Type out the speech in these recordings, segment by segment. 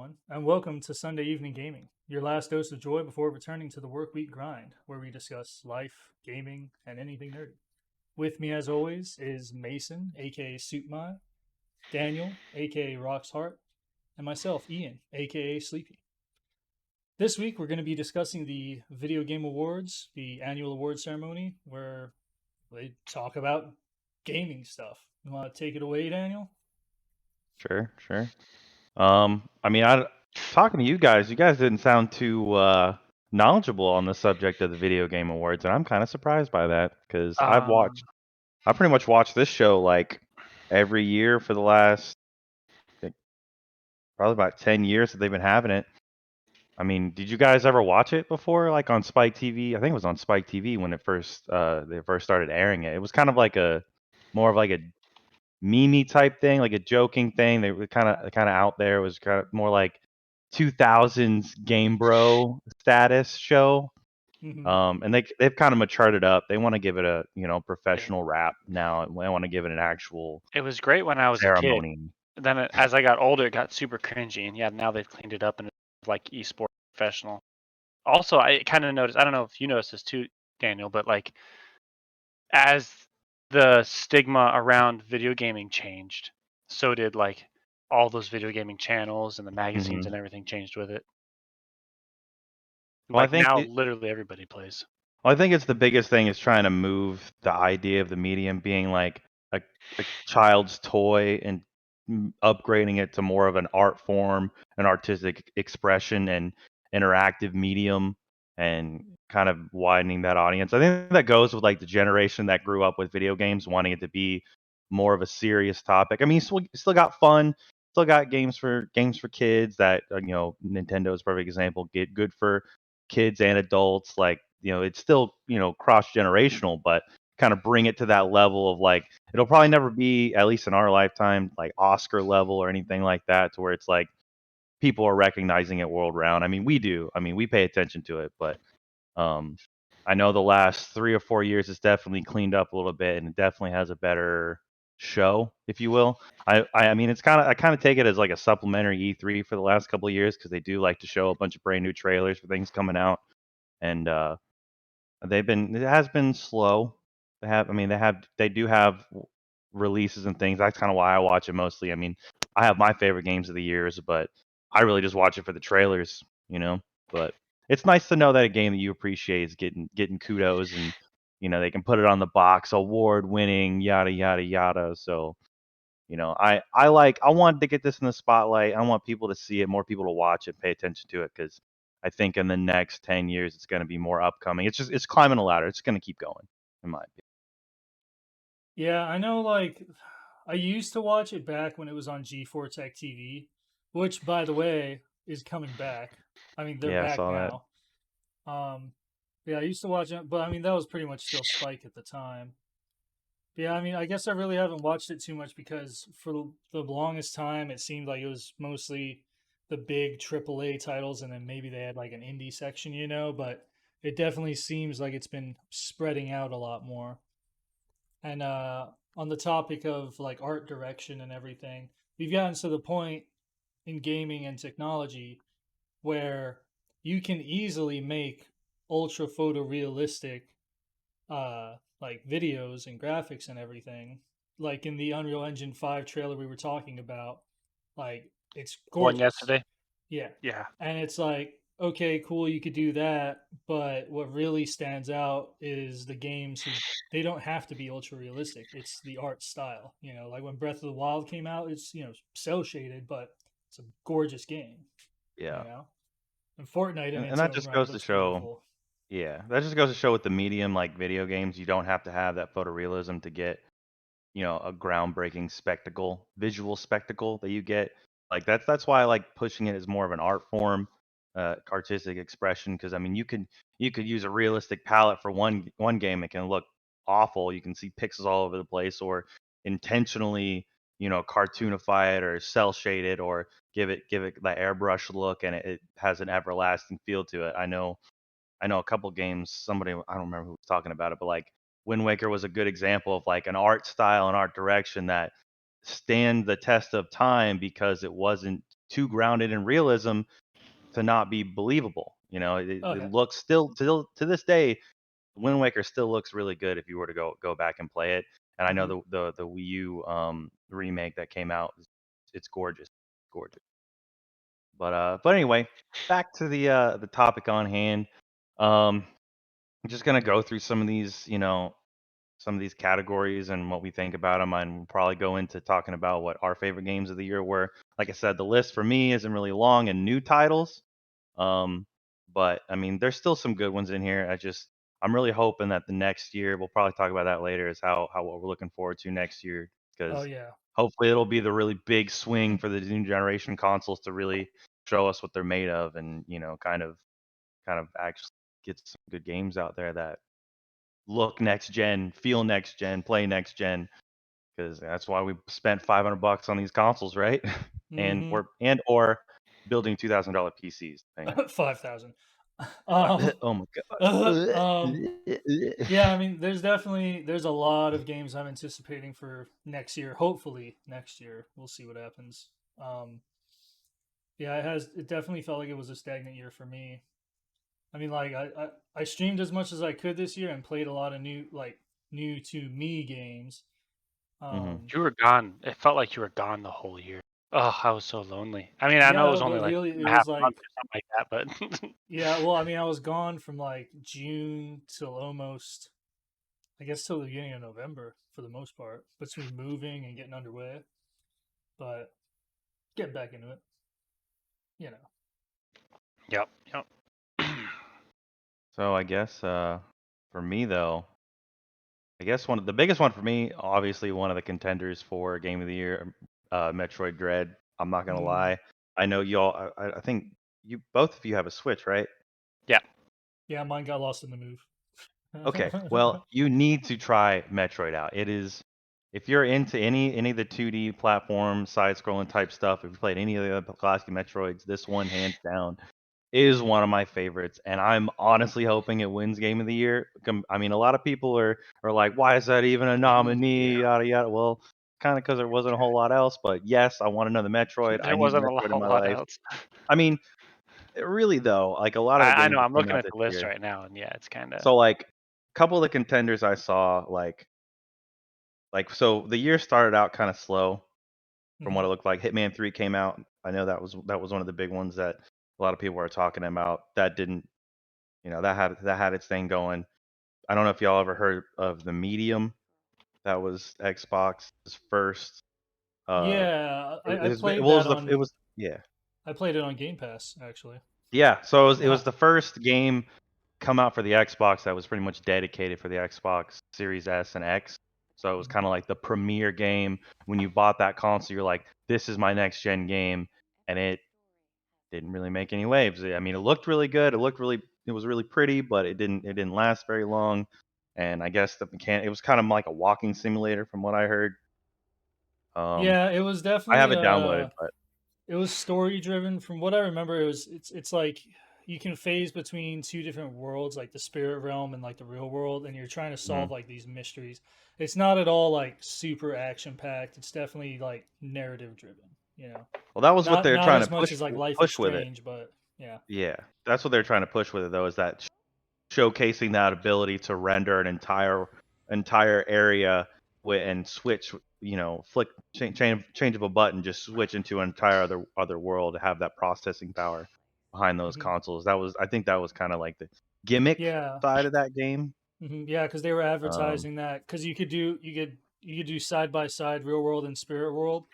everyone, and welcome to Sunday Evening Gaming, your last dose of joy before returning to the work week grind, where we discuss life, gaming, and anything nerdy. With me, as always, is Mason, aka Suitmy, Daniel, aka Rock's Heart, and myself, Ian, aka Sleepy. This week, we're going to be discussing the Video Game Awards, the annual award ceremony, where they talk about gaming stuff. You want to take it away, Daniel? Sure. I talking to you guys didn't sound too knowledgeable on the subject of the video game awards, and I'm kind of surprised by that because Um, I pretty much watched this show like every year for the last like, probably about 10 years that they've been having it. I mean, did you guys ever watch it before, like on Spike TV? I think it was on Spike TV when they first started airing it. It was kind of like a more of like a meme type thing, like a joking thing. They were kind of out there. It was kind of more like 2000s Game Bro status show. Mm-hmm. And they've kind of matured it up. They want to give it a professional rap now. They want to give it an actual it was great when I was a kid. ceremony. Then as I got older, it got super cringy, and yeah, now they've cleaned it up and it's like esports professional. Also, I kind of noticed. I don't know if you noticed this too, Daniel, but like as the stigma around video gaming changed, so did like all those video gaming channels and the magazines hmm and everything changed with it. Well, Like now, literally everybody plays. I think it's the biggest thing is trying to move the idea of the medium being like a child's toy and upgrading it to more of an art form, an artistic expression, and interactive medium, and kind of widening that audience. I think that goes with like the generation that grew up with video games, wanting it to be more of a serious topic. I mean, you still got fun, still got games for kids that Nintendo is a perfect example. Get good for kids and adults. Like it's still cross generational, but kind of bring it to that level of like it'll probably never be, at least in our lifetime, like Oscar level or anything like that, to where it's like people are recognizing it world round. I mean, we do. I mean, we pay attention to it, but um, I know the last 3 or 4 years it's definitely cleaned up a little bit, and it definitely has a better show, if you will. I mean, I kind of take it as like a supplementary E3 for the last couple of years because they do like to show a bunch of brand new trailers for things coming out, and it has been slow. They do have releases and things. That's kind of why I watch it mostly. I mean, I have my favorite games of the years, but I really just watch it for the trailers. But it's nice to know that a game that you appreciate is getting kudos, and they can put it on the box, award winning, yada yada yada. So I want to get this in the spotlight. I want people to see it, more people to watch it, pay attention to it, because I think in the next 10 years it's going to be more upcoming. It's climbing a ladder. It's going to keep going, in my opinion. Yeah, I know, like, I used to watch it back when it was on G4 Tech TV, which, by the way, is coming back. I mean, they're Yeah, I back saw that. now. Um, yeah, I used to watch it, but I mean, that was pretty much still Spike at the time. Yeah, I mean, I guess I really haven't watched it too much because for the longest time, it seemed like it was mostly the big AAA titles, and then maybe they had like an indie section, but it definitely seems like it's been spreading out a lot more. And on the topic of like art direction and everything, we've gotten to the point in gaming and technology where you can easily make ultra photorealistic like videos and graphics and everything. Like in the Unreal Engine 5 trailer we were talking about, like it's One gorgeous. yesterday. Yeah. Yeah. And it's like, okay, cool, you could do that, but what really stands out is the games who they don't have to be ultra realistic. It's the art style. Like when Breath of the Wild came out, it's cell shaded, but it's a gorgeous game. You Yeah, know, and Fortnite in and its that own just right goes to looks show. beautiful. Yeah, that just goes to show with the medium like video games, you don't have to have that photorealism to get a groundbreaking spectacle, visual spectacle that you get. Like that's why I like pushing it as more of an art form, artistic expression. Because I mean, you could use a realistic palette for one game, it can look awful. You can see pixels all over the place, or intentionally, cartoonify it or cell shade it, or give it the airbrush look, and it has an everlasting feel to it. I know a couple games. Somebody, I don't remember who was talking about it, but like Wind Waker was a good example of like an art style and art direction that stand the test of time because it wasn't too grounded in realism to not be believable. You know, it looks still to this day, Wind Waker still looks really good if you were to go back and play it. And I know the Wii U remake that came out, it's gorgeous, gorgeous. But anyway, back to the topic on hand. I'm just gonna go through some of these, some of these categories and what we think about them, and we'll probably go into talking about what our favorite games of the year were. Like I said, the list for me isn't really long and new titles, but I mean, there's still some good ones in here. I'm really hoping that the next year, we'll probably talk about that later, is how what we're looking forward to next year, because hopefully it'll be the really big swing for the new generation consoles to really show us what they're made of, and kind of actually get some good games out there that look next gen, feel next gen, play next gen, because that's why we spent $500 on these consoles, right? and or building $2,000 PCs. 5,000. Oh my god. Yeah, I mean, there's a lot of games I'm anticipating for next year. Hopefully next year, we'll see what happens. Yeah, it definitely felt like it was a stagnant year for me. I mean, like I streamed as much as I could this year and played a lot of new to me games. You were gone. It felt like you were gone the whole year. Oh, I was so lonely. I mean, I know it was only like really, it half was a like month or something like that, but yeah. Well, I mean, I was gone from like June till almost, I guess, till the beginning of November for the most part, between moving and getting underway. But getting back into it, you know. Yep. So I guess for me though, I guess the biggest one for me, obviously one of the contenders for Game of the Year, Metroid Dread. I'm not gonna lie. I know y'all. I think both of you have a Switch, right? Yeah. Yeah, mine got lost in the move. Okay. Well, you need to try Metroid out. It is, if you're into any of the 2D platform side-scrolling type stuff, if you played any of the other classic Metroids, this one hands down is one of my favorites, and I'm honestly hoping it wins Game of the Year. I mean, a lot of people are like, why is that even a nominee? Yada yada. Well, kind of because there wasn't a whole lot else. But yes, I want another Metroid. I There need wasn't a Metroid in my lot life. else. I mean, really though, like a lot of the I games know. that I'm came looking out at this the list year. right now, and yeah, it's kind of. So like, a couple of the contenders I saw, like so the year started out kind of slow from what it looked like. Hitman 3 came out. I know that was one of the big ones that a lot of people were talking about. That didn't, that had its thing going. I don't know if y'all ever heard of the Medium. That was Xbox's first. Yeah, I It played was that on. it was yeah. I played it on Game Pass actually. Yeah, so it was the first game come out for the Xbox that was pretty much dedicated for the Xbox Series S and X. So it was kind of like the premier game. When you bought that console, you're like, this is my next gen game, and it didn't really make any waves. I mean, it looked really good. It was really pretty, but it didn't last very long. And I guess it was kind of like a walking simulator from what I heard. Yeah, it was I have definitely it downloaded, but it was story driven. From what I remember, it's like you can phase between two different worlds, like the spirit realm and like the real world, and you're trying to solve like these mysteries. It's not at all like super action packed. It's definitely like narrative driven. well, that was what they're Not trying as to much as like Life is push with it. Strange, but yeah. Yeah, that's what they're trying to push with it, though, is that showcasing that ability to render an entire area and switch, flick change of a button, just switch into an entire other world, to have that processing power behind those consoles. I think that was kind of like the gimmick Yeah. side of that game. Yeah, because they were advertising that because you could do side by side real world and spirit world,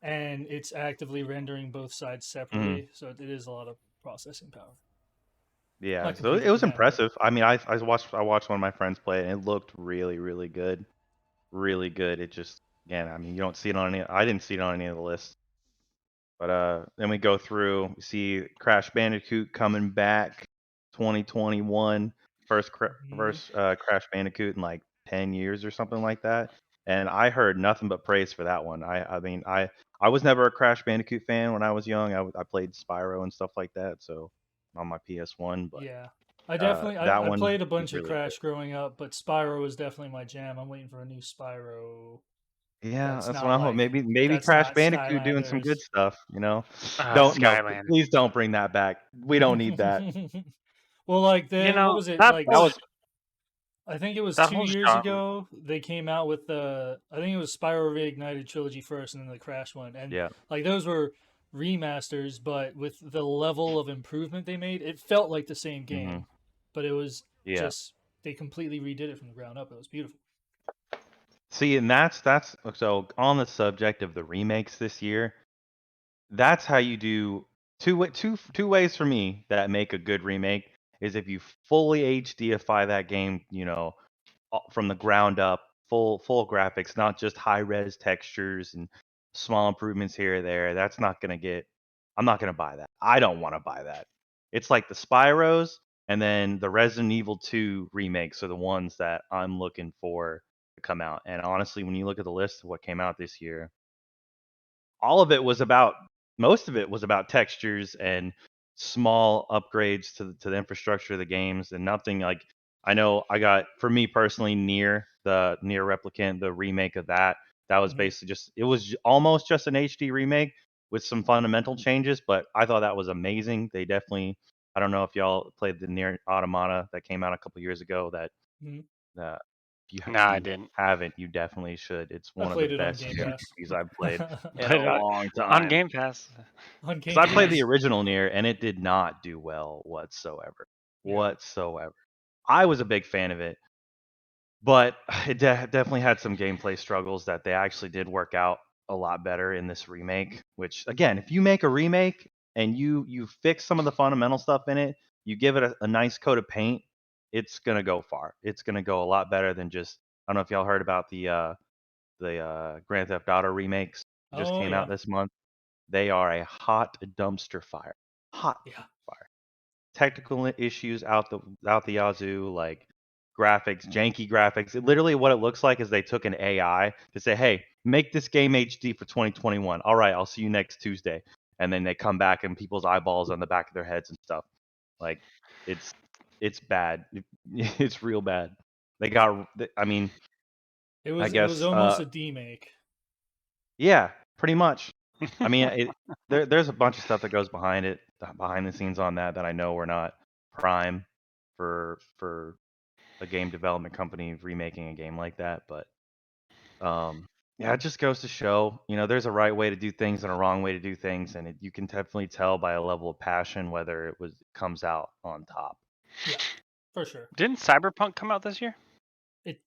and it's actively rendering both sides separately, so it is a lot of processing power. Yeah, Not so it completely was bad, but impressive. I mean, I watched one of my friends play it, and it looked really, really good, really good. It just, again, I mean, you don't see it on any. I didn't see it on any of the lists. But then we go through, we see Crash Bandicoot coming back, 2021, first Crash Bandicoot in like 10 years or something like that. And I heard nothing but praise for that one. I mean, I was never a Crash Bandicoot fan when I was young. I played Spyro and stuff like that, so on my PS1. But yeah, I definitely that I one played a was bunch of really good. Crash growing up, but Spyro was definitely my jam. I'm waiting for a new Spyro. Yeah, That's that's what not I'm hoping. like Maybe that's Crash not Bandicoot doing some good Skylanders. stuff. Ah, No, Skylanders. please don't bring that back. We don't need that. Well, like You what know, was it? that Like That was I think it was that 2 whole years genre. ago they came out with the I think it was Spyro Reignited trilogy first, and then the Crash one, and yeah. like those were remasters, but with the level of improvement they made, it felt like the same hmm game, but it was Yeah. just they completely redid it from the ground up. It was beautiful. See, and that's so on the subject of the remakes this year. That's how you do two ways for me that make a good remake is if you fully HDify that game, from the ground up, full graphics, not just high res textures and small improvements here or there. That's not gonna get. I'm not gonna buy that. I don't want to buy that. It's like the Spyros and then the Resident Evil 2 remakes are the ones that I'm looking for to come out. And honestly, when you look at the list of what came out this year, all of it was about most of it was about textures and small upgrades to the infrastructure of the games and nothing like I know I got for me personally near replicant the remake of that was Mhm. basically just it was almost just an HD remake with some fundamental changes, but I thought that was amazing. They definitely I don't know if y'all played the Near Automata that came out a couple years ago Mhm. that Nah, if I you didn't. haven't, you definitely should. It's I one of the played it on best Game Pass. RPGs I've played in Played a it long on time. Game Pass. On Because Game I played the Pass. original Nier and it did not do well whatsoever. Yeah. Whatsoever. I was a big fan of it, but it definitely had some gameplay struggles that they actually did work out a lot better in this remake. Which again, if you make a remake and you fix some of the fundamental stuff in it, you give it a nice coat of paint, it's gonna go far. It's gonna go a lot better than just. I don't know if y'all heard about the Grand Theft Auto remakes just Oh came out yeah. this month. They are a hot dumpster fire. Hot Yeah. fire. Technical issues out the yazoo, like graphics, janky graphics. Literally, what it looks like is they took an AI to say, "Hey, make this game HD for 2021." All right, I'll see you next Tuesday, and then they come back and people's eyeballs on the back of their heads and stuff. Like it's bad. It's real bad. They got. I mean, I It was guess. almost a demake. Yeah, pretty much. I mean, there's a bunch of stuff that goes behind it, behind the scenes on that I know we're not prime for a game development company remaking a game like that, but yeah, it just goes to show, there's a right way to do things and a wrong way to do things, and you can definitely tell by a level of passion whether it comes out on top. Yeah, for sure. Didn't Cyberpunk come out this year? It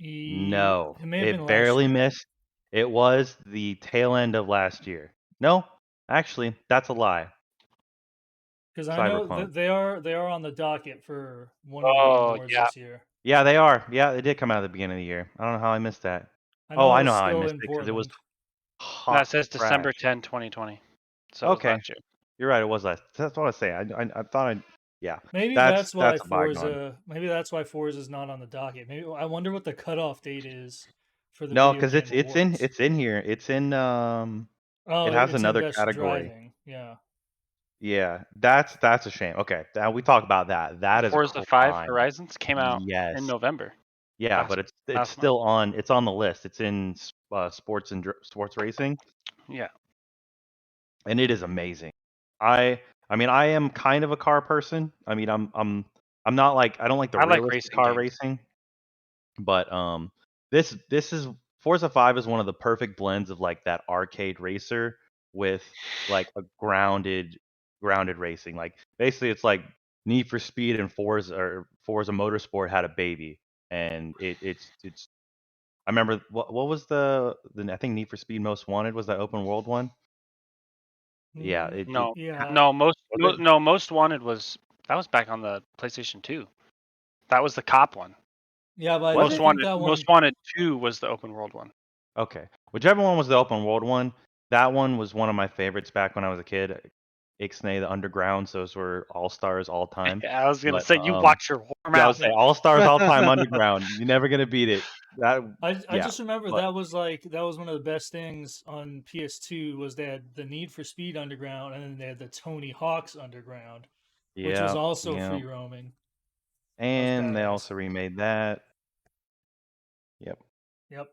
No, it may have been it last barely year missed. It was the tail end of last year. No, actually, that's a lie. because I know Cyberpunk. that they are on the docket for one of the Game Oh Awards yeah. this year. Yeah, they are. Yeah, they did come out at the beginning of the year. I don't know how I missed that. I Oh, know it I was know how I still missed in it because it was Portland. No, it hot says December trash. 10, 2020. So it was Okay, last year. you're right. It was last. That's what I say. I thought I. Yeah, Maybe that's that's why a bygone. Forza is not on the docket. Maybe I wonder what the cutoff date is for the No, video because game awards. it's in here. It's in Oh, It has it's in another best category. driving. Yeah. Yeah, that's a shame. Okay, now we talk about that. That is a Forza 5 crime. Horizons came out in Yes. November Yeah, but it's last month. still on. It's on the list. It's in sports and sports racing. Yeah. And it is amazing. I mean I am kind of a car person. I mean I'm not like I don't like the I like realistic racing car games. racing, but this is Forza 5 is one of the perfect blends of like that arcade racer with like a grounded racing. Like basically it's like Need for Speed and Forza Motorsport had a baby and it's I remember what was the I think Need for Speed Most Wanted was that open world one? Yeah, it No, Yeah. no, was it? Most Wanted was that was back on the PlayStation 2. That was the cop one. Yeah, but Was I it? think that Most one. Wanted 2 was the open world one. Okay. Whichever one was the open world one, that one was one of my favorites back when I was a kid. Ixnay, the Undergrounds, those were all stars all time. I was gonna But say you watch your warm yeah, I out. was say Yeah. all stars all time Underground. You're never gonna beat it. That I yeah. just remember But that was one of the best things on PS2 was they had the Need for Speed Underground and then they had the Tony Hawk's Underground, which was yeah, also yeah. free roaming. That was And they badass. also remade that. Yep. Yep.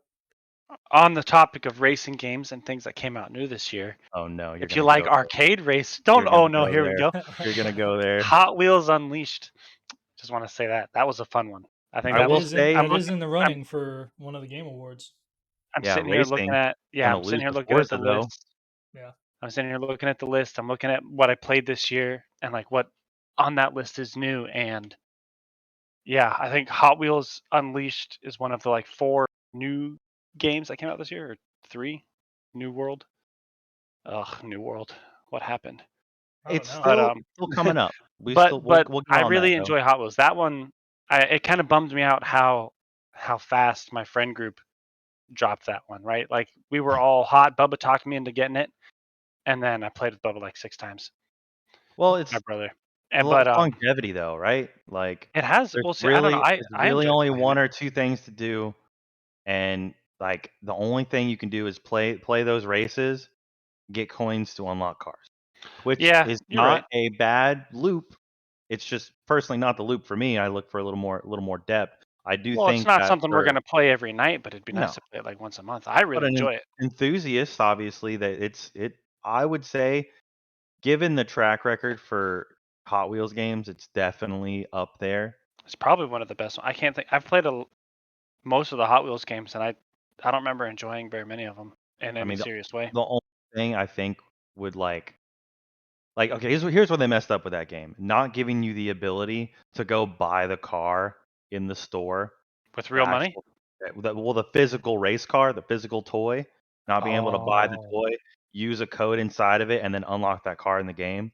On the topic of racing games and things that came out new this year, Oh no, you're if you gonna like go. arcade race, You're don't. gonna Oh no, go here we there. go. You're gonna go there. Hot Wheels Unleashed. Just want to say that was a fun one. I think I that will was. say, I'm that is looking. in the running for one of the Game Awards. I'm yeah, sitting here looking racing at. Yeah, gonna I'm sitting lose here to looking at the Forza though. list. Yeah. I'm sitting here looking at the list. I'm looking at what I played this year and like what on that list is new. And yeah, I think Hot Wheels Unleashed is one of the like 4 new games that came out this year, or 3. New World. Ugh, New World. What happened? I don't It's know. But still coming up. but We'll get I on that really though. enjoy Hot Wheels. That one, it kind of bummed me out how fast my friend group dropped that one. Right, like we were all hot. Bubba talked me into getting it, and then I played with Bubba like 6 times. Well, My it's brother. And but longevity though, right? Like it has. there's Well, see, I don't know. really I there's I really enjoyed only playing one it. or two things to do, and like the only thing you can do is play those races, get coins to unlock cars, which Yeah, is you're right. not a bad loop. It's just personally not the loop for me. I look for a little more depth. I do Well, it's think not that something we're for gonna play every night, but it'd be nice no, to play it like once a month. I but really an enjoy it. enthusiast, obviously, that it. I would say, given the track record for Hot Wheels games, it's definitely up there. It's probably one of the best. I can't think. I've played most of the Hot Wheels games, and I don't remember enjoying very many of them in I any mean, serious way. the only thing I think would okay, here's where they messed up with that game. Not giving you the ability to go buy the car in the store, With the real money? actual the physical race car, the physical toy, not being able to buy the Oh. toy, use a code inside of it, and then unlock that car in the game.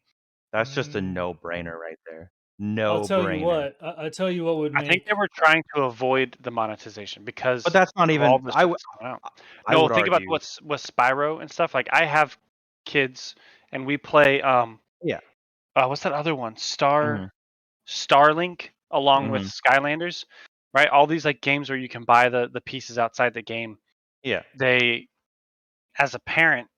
That's just a Mm. no-brainer right there. I'll tell you No-brainer. what. I tell you what would I think make. they were trying to avoid the monetization But because that's not of all even the shit that's coming out. I No, would think about argue. what's with Spyro and stuff. Like I have kids, and we play Yeah. what's that other one? Mhm. Starlink along with Mhm. Skylanders, right? All these like games where you can buy the pieces outside the game. Yeah. They, as a parent,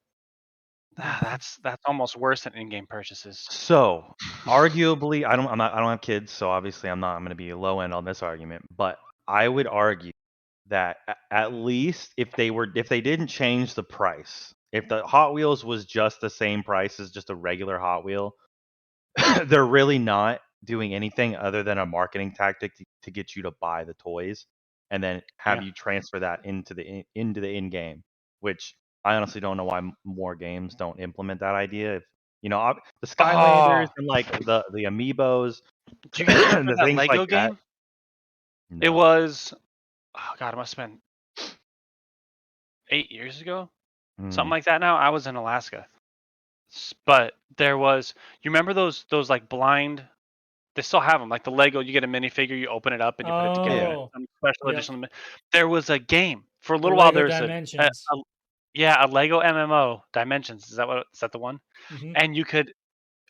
that's almost worse than in-game purchases. So, arguably, I don't have kids, so obviously I'm gonna be low end on this argument, but I would argue that at least if they didn't change the price, if the Hot Wheels was just the same price as just a regular Hot Wheel, they're really not doing anything other than a marketing tactic to get you to buy the toys and then have Yeah. you transfer that into the in game, which I honestly don't know why more games don't implement that idea. If the Skylanders Oh, and like the amiibos do you guys and remember the that things like Lego that. game? It No. was, oh god, it must have been 8 years ago, something Mm, like that. Now I was in Alaska, but there was. You remember those like blind? They still have them, like the Lego. You get a minifigure, you open it up, and you put it together, yeah. and it's Oh. some special Yep. edition. There was a game for a The little while. Lego There's Dimensions. yeah, a Lego MMO Dimensions. Is that the one? Hmm. And you could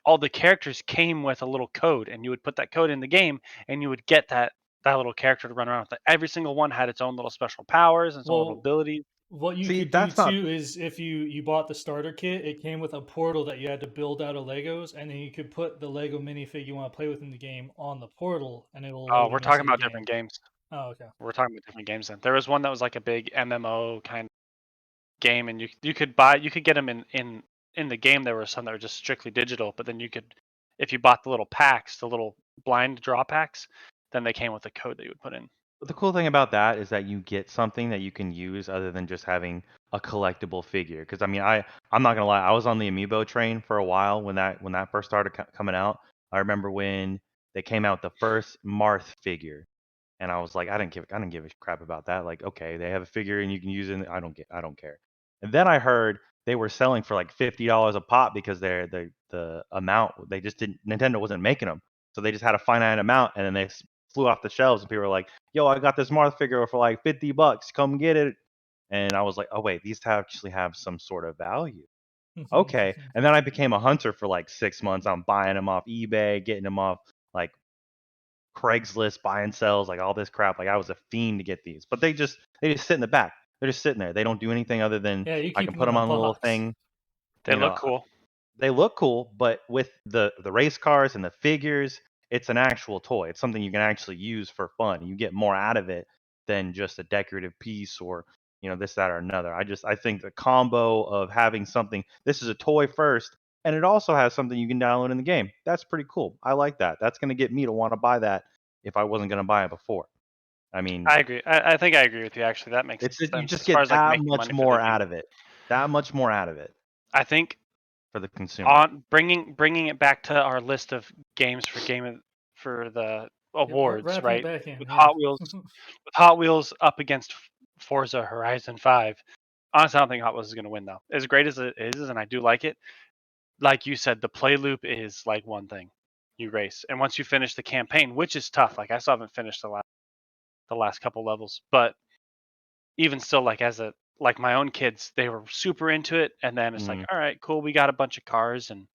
all the characters came with a little code, and you would put that code in the game, and you would get that little character to run around with it. Every single one had its own little special powers and its own little Well, abilities. what you See, could do that's not too is if you bought the starter kit, it came with a portal that you had to build out of Legos, and then you could put the Lego minifig you want to play with in the game on the portal, and it'll Oh, load we're them into talking the about game. different games. Oh, okay. We're talking about different games then. There was one that was like a big MMO kind of game, and you could get them in the game. There were some that were just strictly digital, but then you could, if you bought the little packs, the little blind draw packs, then they came with a code that you would put in. But the cool thing about that is that you get something that you can use other than just having a collectible figure. Because I mean, I'm not gonna lie, I was on the amiibo train for a while when that first started coming out. I remember when they came out with the first Marth figure, and I was like, I didn't give a crap about that. Like, okay, they have a figure and you can use it. I don't care. And then I heard they were selling for like $50 a pop because the amount they just didn't Nintendo wasn't making them, so they just had a finite amount, and then they flew off the shelves, and people were like, "Yo, I got this Marth figure for like $50. Come get it." And I was like, "Oh wait, these actually have some sort of value." Okay. And then I became a hunter for like 6 months. I'm buying them off eBay, getting them off like Craigslist, buying sells, like all this crap. Like I was a fiend to get these, but they just sit in the back. They're just sitting there. They don't do anything other than Yeah, you I keep can them put in them a on a little box. thing. They You look know, cool. they look cool, but with the race cars and the figures, it's an actual toy. It's something you can actually use for fun. You get more out of it than just a decorative piece or this, that, or another. I think the combo of having something, this is a toy first, and it also has something you can download in the game. That's pretty cool. I like that. That's going to get me to want to buy that if I wasn't going to buy it before. I mean, I agree. I think I agree with you. Actually, that makes you sense just as far get as like that making much money for the more game. out of it. That much more out of it I think for the consumer. on bringing it back to our list of games for the awards, wrapping right? it back in. With Yeah. Hot Wheels up against Forza Horizon 5. Honestly, I don't think Hot Wheels is going to win though. As great as it is, and I do like it, like you said, the play loop is like one thing. You race, and once you finish the campaign, which is tough. Like I still haven't finished the last couple levels, but even still, like my own kids, they were super into it, and then it's like, Mhm. all right, cool, we got a bunch of cars, and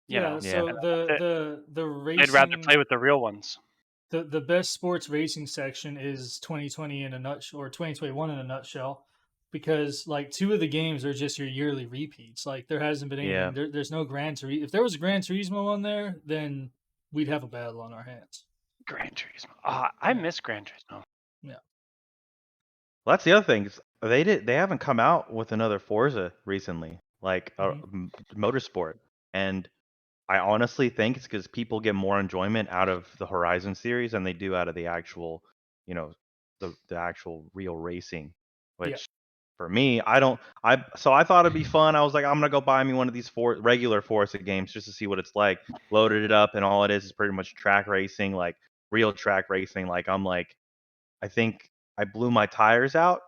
Yeah. Yeah. So and that's it. the They'd rather racing play with the real ones. the best sports racing section is 2020 in a nutshell, or 2021 in a nutshell, because like two of the games are just your yearly repeats. Like there hasn't been Yeah. anything. There's no Gran Turismo. If there was a Gran Turismo on there, then we'd have a battle on our hands. Gran Turismo. I Yeah. miss Gran Turismo. Yeah. Well, that's the other thing. They haven't come out with another Forza recently, like motorsport, and I honestly think it's because people get more enjoyment out of the Horizon series than they do out of the actual, the actual real racing. Yeah. Which, for me, I don't. So I thought it'd be fun. I was like, I'm gonna go buy me one of these regular Forza games just to see what it's like. Loaded it up, and all it is pretty much track racing, like real track racing. Like I think I blew my tires out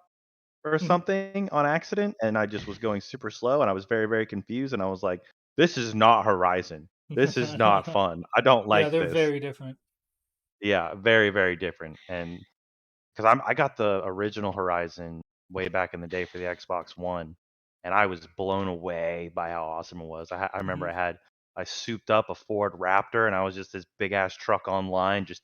or something on accident, and I just was going super slow, and I was very, very confused, and I was like, this is not Horizon. This is not fun. I don't Yeah, like they're this. very different. Yeah, very, very different. And because I got the original Horizon way back in the day for the Xbox One, and I was blown away by how awesome it was. I remember I souped up a Ford Raptor, and I was just this big ass truck online, just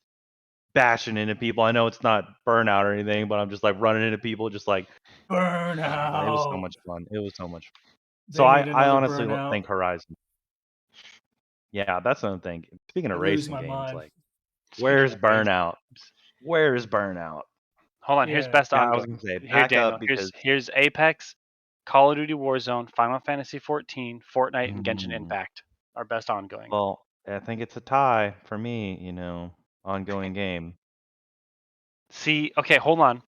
bashing into people. I know it's not Burnout or anything, but I'm just like running into people, just like, oh man, it was so Burnout. much fun. It was so much. So They need I another honestly Burnout. think Horizon. Yeah, that's another thing. Speaking I of lose racing my games, mind. like Speaking where's of race, Burnout? Where's Burnout? hold on. Here's Yeah. best Yeah, I was gonna ongoing. say Here, back Daniel. up because Here's Apex, Call of Duty Warzone, Final Fantasy 14, Fortnite, and Genshin mm, Impact. Our best ongoing. well, I think it's a tie for me. Ongoing game. See, okay, hold on.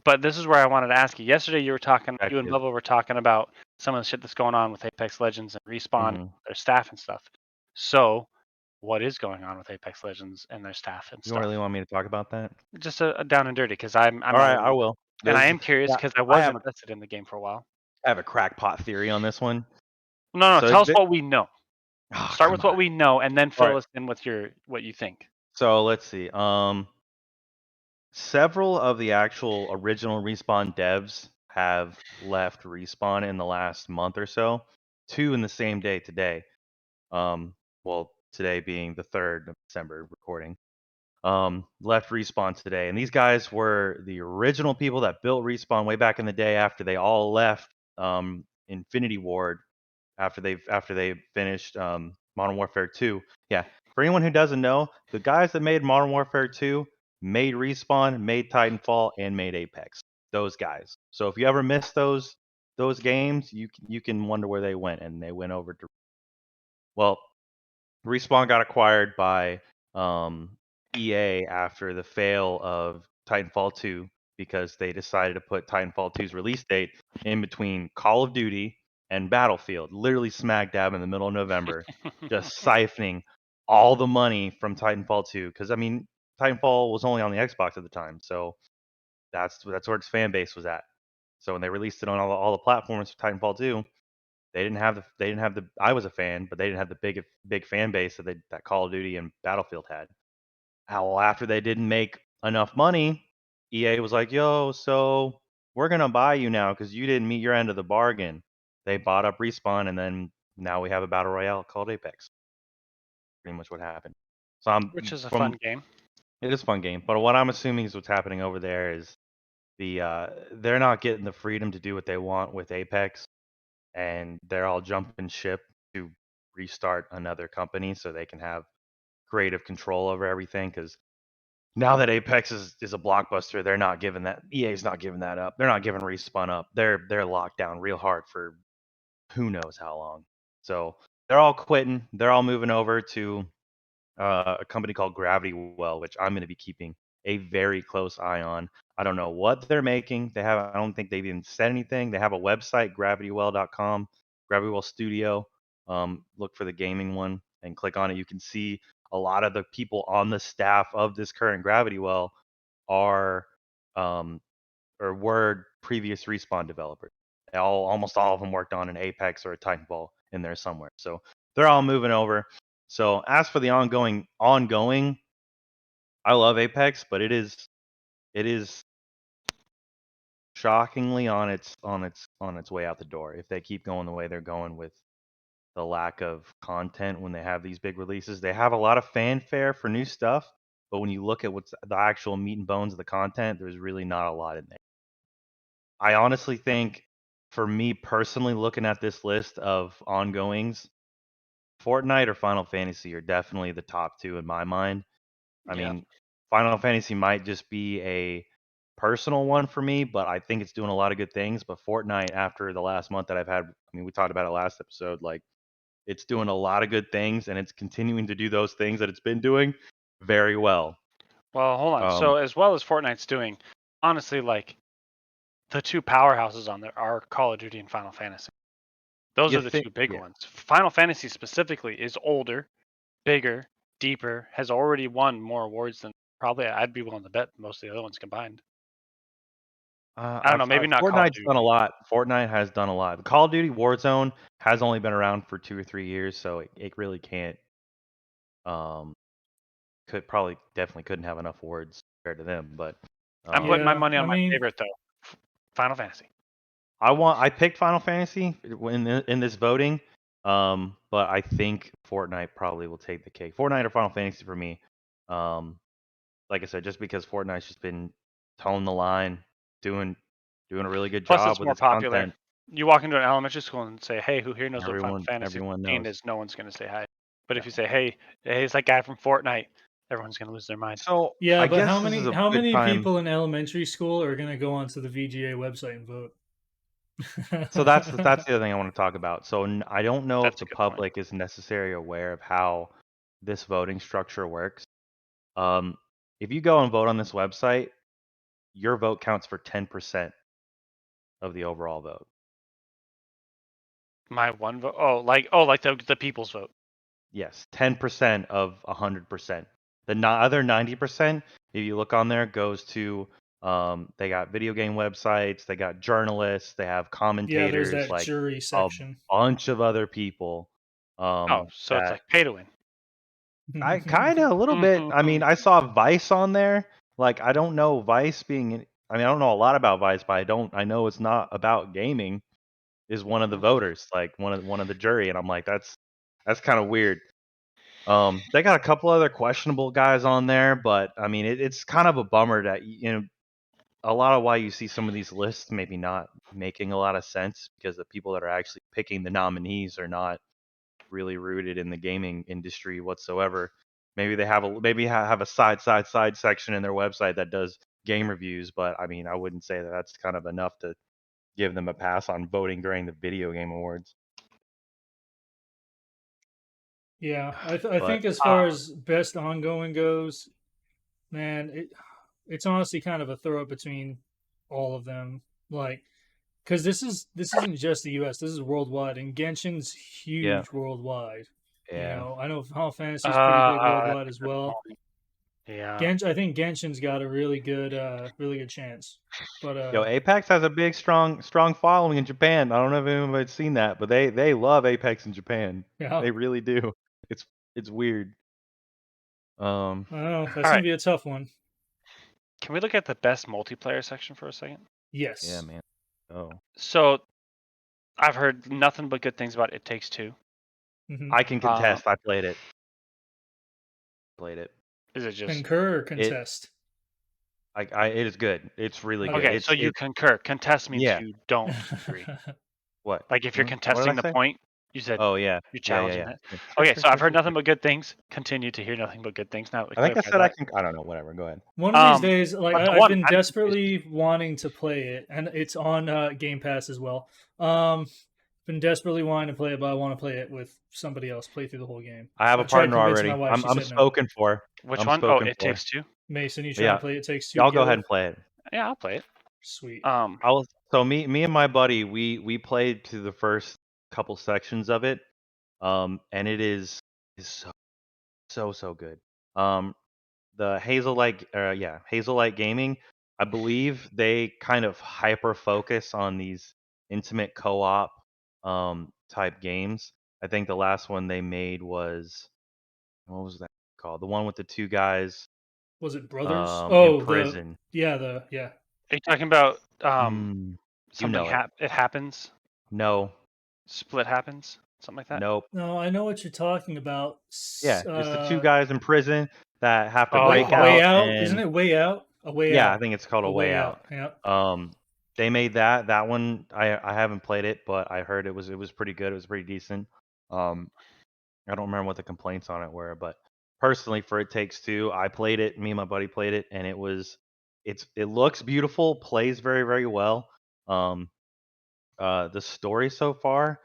But this is where I wanted to ask you. Yesterday, you and Effective. Bubba were talking about some of the shit that's going on with Apex Legends and Respawn, Hmm. their staff and stuff. So, what is going on with Apex Legends and their staff and You don't stuff? really want me to talk about that? Just a down and dirty, because I'm All not right, in I it, will. and I This, am curious yeah, because I I was have a invested in the game for a while. I have a crackpot theory on this one. No, So tell us what we know. oh, Start come with what on. we know, and then All fill right. us in with what you think. So let's see. Several of the actual original Respawn devs have left Respawn in the last month or so. Two in the same day today. Well, today being the 3rd of December recording. Left Respawn today. And these guys were the original people that built Respawn way back in the day after they all left Infinity Ward after they finished Modern Warfare 2. Yeah. For anyone who doesn't know, the guys that made Modern Warfare 2 made Respawn, made Titanfall, and made Apex. Those guys. So if you ever miss those games, you can wonder where they went, and they went over to, well, Respawn got acquired by EA after the fail of Titanfall 2 because they decided to put Titanfall 2's release date in between Call of Duty and Battlefield, literally smack dab in the middle of November, just siphoning all the money from Titanfall 2. Because I mean, Titanfall was only on the Xbox at the time, so that's where its fan base was at. So when they released it on all the platforms for Titanfall 2, they didn't have the I was a fan, but they didn't have the big fan base that Call of Duty and Battlefield had. Well, after they didn't make enough money, EA was like, "Yo, so we're gonna buy you now because you didn't meet your end of the bargain." They bought up Respawn, and then now we have a battle royale called Apex. Pretty much what happened. So Which is a fun from game. it is a fun game, but what I'm assuming is what's happening over there is they're not getting the freedom to do what they want with Apex, and they're all jumping ship to restart another company so they can have creative control over everything. Because now that Apex is a blockbuster, they're not giving that. EA's not giving that up. They're not giving Respawn up. They're locked down real hard for who knows how long. So they're all quitting. They're all moving over to a company called Gravity Well, which I'm going to be keeping a very close eye on. I don't know what they're making. I don't think they've even said anything. They have a website, gravitywell.com, Gravity Well Studio. Look for the gaming one and click on it. You can see a lot of the people on the staff of this current Gravity Well are or were previous Respawn developers. Almost all of them worked on an Apex or a Titanfall in there somewhere. So they're all moving over. So as for the ongoing, I love Apex, but it is shockingly on its way out the door. If they keep going the way they're going with the lack of content when they have these big releases, they have a lot of fanfare for new stuff, but when you look at what's the actual meat and bones of the content, there's really not a lot in there. I honestly think, for me personally, looking at this list of ongoings, Fortnite or Final Fantasy are definitely the top two in my mind. I mean, Final Fantasy might just be a personal one for me, but I think it's doing a lot of good things. But Fortnite, after the last month that I've had, I mean, we talked about it last episode, like it's doing a lot of good things and it's continuing to do those things that it's been doing very well. Well, hold on. So as well as Fortnite's doing, honestly, like the two powerhouses on there are Call of Duty and Final Fantasy. Those are the two big ones. Final Fantasy specifically is older, bigger, deeper, has already won more awards than probably I'd be willing to bet most of the other ones combined. I don't know, maybe not Call of Fortnite's Duty. done a lot. Fortnite has done a lot. The Call of Duty Warzone has only been around for 2 or 3 years, so it really can't. Definitely couldn't have enough awards compared to them. But I'm putting my money on my favorite though, Final Fantasy. I picked Final Fantasy in this voting, but I think Fortnite probably will take the cake. Fortnite or Final Fantasy for me. Like I said, just because Fortnite's just been toeing the line, doing a really good Plus, job it's with more its popular. content. You walk into an elementary school and say, "Hey, who here knows what Final Fantasy Everyone 15 knows. is?" No one's going to say hi. But if you say, "Hey, it's that guy from Fortnite," everyone's going to lose their mind. So yeah, I but guess how this is a many good time. people in elementary school are going to go onto the VGA website and vote? So that's the other thing I want to talk about. So I don't know if the public is necessarily aware of how this voting structure works. If you go and vote on this website, your vote counts for 10% of the overall vote. My one vote? Oh, like the people's vote. Yes, 10% of 100%. The other 90%, if you look on there, goes to they got video game websites, they got journalists, they have commentators, there's that like jury section. A bunch of other people. So it's like pay to win. I kind of a little bit. I mean, I saw Vice on there. Like, I don't know Vice being. I mean, I don't know a lot about Vice, but I know it's not about gaming. Is one of the voters, like one of the jury, and I'm like, that's kind of weird. They got a couple other questionable guys on there, but I mean, it's kind of a bummer that a lot of why you see some of these lists maybe not making a lot of sense because the people that are actually picking the nominees are not really rooted in the gaming industry whatsoever. Maybe they have a side section in their website that does game reviews, but I mean, I wouldn't say that that's kind of enough to give them a pass on voting during the video game awards. Yeah, I think as far as best ongoing goes, man, it's honestly kind of a throw up between all of them. Like, because this isn't just the U.S. This is worldwide, and Genshin's huge worldwide. Yeah. You know, I know Final Fantasy's pretty big worldwide as well. Yeah. I think Genshin's got a really good chance. But Apex has a big, strong following in Japan. I don't know if anybody's seen that, but they love Apex in Japan. Yeah. They really do. It's weird. I don't know. That's gonna be a tough one. Can we look at the best multiplayer section for a second? Yes. Yeah, man. Oh. So, I've heard nothing but good things about It Takes Two. Mm-hmm. I can contest. I played it. Is it just concur or contest? It is good. It's really good. Okay, so you concur. Contest means you don't agree. What? Like if you're contesting the point, You said Oh yeah, you're yeah, yeah, challenging yeah. that. Yeah. Sure, Okay, sure, so I've sure, heard sure, nothing sure. but good things. Continue to hear nothing but good things. Now that we I think I clarified said I that. can. I don't know. Whatever. Go ahead. One of these Um, days, like but the I've one been I'm curious. desperately wanting to play it, and it's on Game Pass as well. Been desperately wanting to play it, but I want to play it with somebody else. Play through the whole game. I have I a tried partner convincing my already. wife. She I'm said no. spoken for. Which I'm one? Oh, spoken It for. Takes Two. Mason, you But trying yeah, to play It Takes Two y'all go together? ahead and play it. Yeah, I'll play it. Sweet. I was so me and my buddy we played to the first couple sections of it, and it is so good. The Hazelight Gaming, I believe they kind of hyper focus on these intimate co-op type games. I think the last one they made was, what was that called? The one with the two guys Was it Brothers? in Oh, prison. Are you talking about You something? know it. It happens. No, Split happens. Something like that. nope. No, I know what you're talking about. Yeah, it's the two guys in prison that have to Oh, break Way out Out, and isn't it? Way Out. A Way yeah, Out. I think it's called A A Way Out. Yeah. They made that one. I haven't played it, but I heard it was pretty good. It was pretty decent. I don't remember what the complaints on it were, but personally, for It Takes Two, I played it. Me and my buddy played it, and it looks beautiful, plays very very well. Um, the story so far,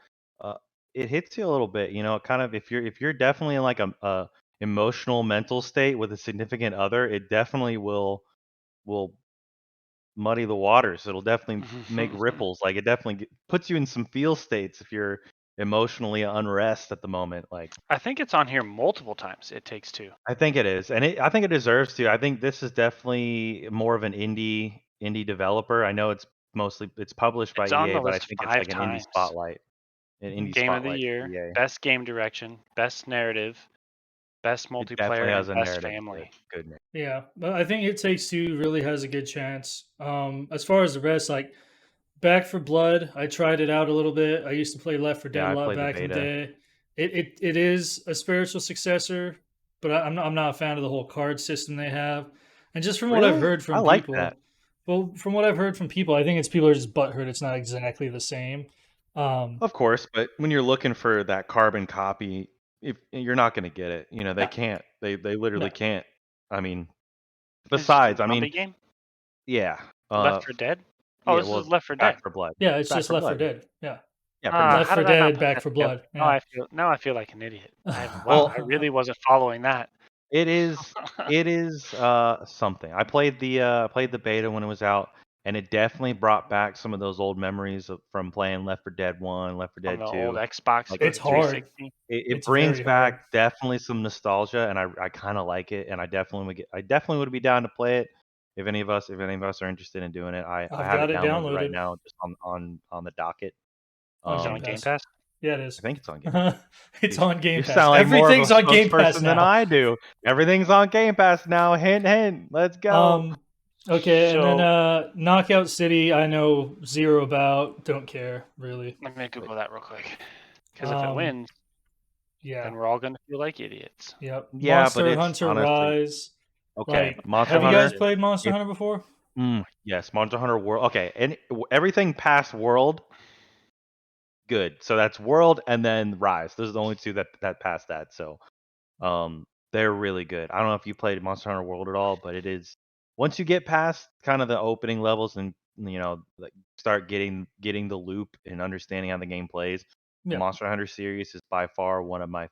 it hits you a little bit. You know, kind of if you're definitely in like a emotional mental state with a significant other, it definitely will muddy the waters. It'll definitely make ripples. Like it definitely puts you in some feel states if you're emotionally unrest at the moment. Like I think it's on here multiple times. It Takes Two. I think it is, and I think it deserves to. I think this is definitely more of an indie developer. I know it's published by It's on EA, the but I list think it's 5 like times. an indie Game of the spotlight for Year, EA. Best Game Direction, Best Narrative, Best It definitely Multiplayer, has and a Best narrative. Family. Good narrative. Yeah, but I think It Takes Two really has a good chance. As far as the rest, like Back for Blood, I tried it out a little bit. I used to play Left 4 Dead Yeah, a I lot played the back in the beta. day. It is a spiritual successor, but I'm not a fan of the whole card system they have. And just from what I've Really? heard I from like that. people, well, from what I've heard from people, I think it's people are just butthurt. It's not exactly the same. Of course, but when you're looking for that carbon copy, if you're not going to get it, you know, they No, can't. They literally no. can't. I mean, It's just a besides, I mean, zombie game. yeah. Left 4 Dead. Oh, Yeah, this is well, Left 4 Dead. Back for Blood. Yeah, it's Back just for Left 4 Blood. Dead. Yeah, Yeah, pretty much. Left How 4 did I not Dead, put Back that for together? Blood. Yeah. Now I feel like an idiot. Wow, Well, I really wasn't following that. It is something. I played the beta when it was out, and it definitely brought back some of those old memories from playing Left 4 Dead 1, Left 4 On Dead the 2. old Xbox Like for it's the hard. 360. it It's brings very hard. back definitely some nostalgia, and I kind of like it, and I definitely would be down to play it if any of us are interested in doing it. I I've have got it it downloaded right downloaded now, just on the docket. on Is it Game on Game Pass. Pass? Yeah, it I is. think it's on Game Pass. It's on Game You Pass. sound like more of a Everything's on Game Pass spokesperson than now. I do. Everything's on Game Pass now. Hint, hint. Let's go. Okay, and then So Knockout City, I know zero about. Don't care really. let me Google that real quick. Because if it Um, wins, yeah, then we're all gonna feel like idiots. yep. Yeah, but Monster it's Hunter honestly Rise. okay. Like, Monster have you guys Hunter. played Monster If Hunter before? yes, Monster Hunter World. Okay, and everything past World, good. So that's World and then Rise. Those are the only two that pass that. So they're really good. I don't know if you played Monster Hunter World at all, but it is once you get past kind of the opening levels and like start getting the loop and understanding how the game plays. The Yeah, Monster Hunter series is by far one of my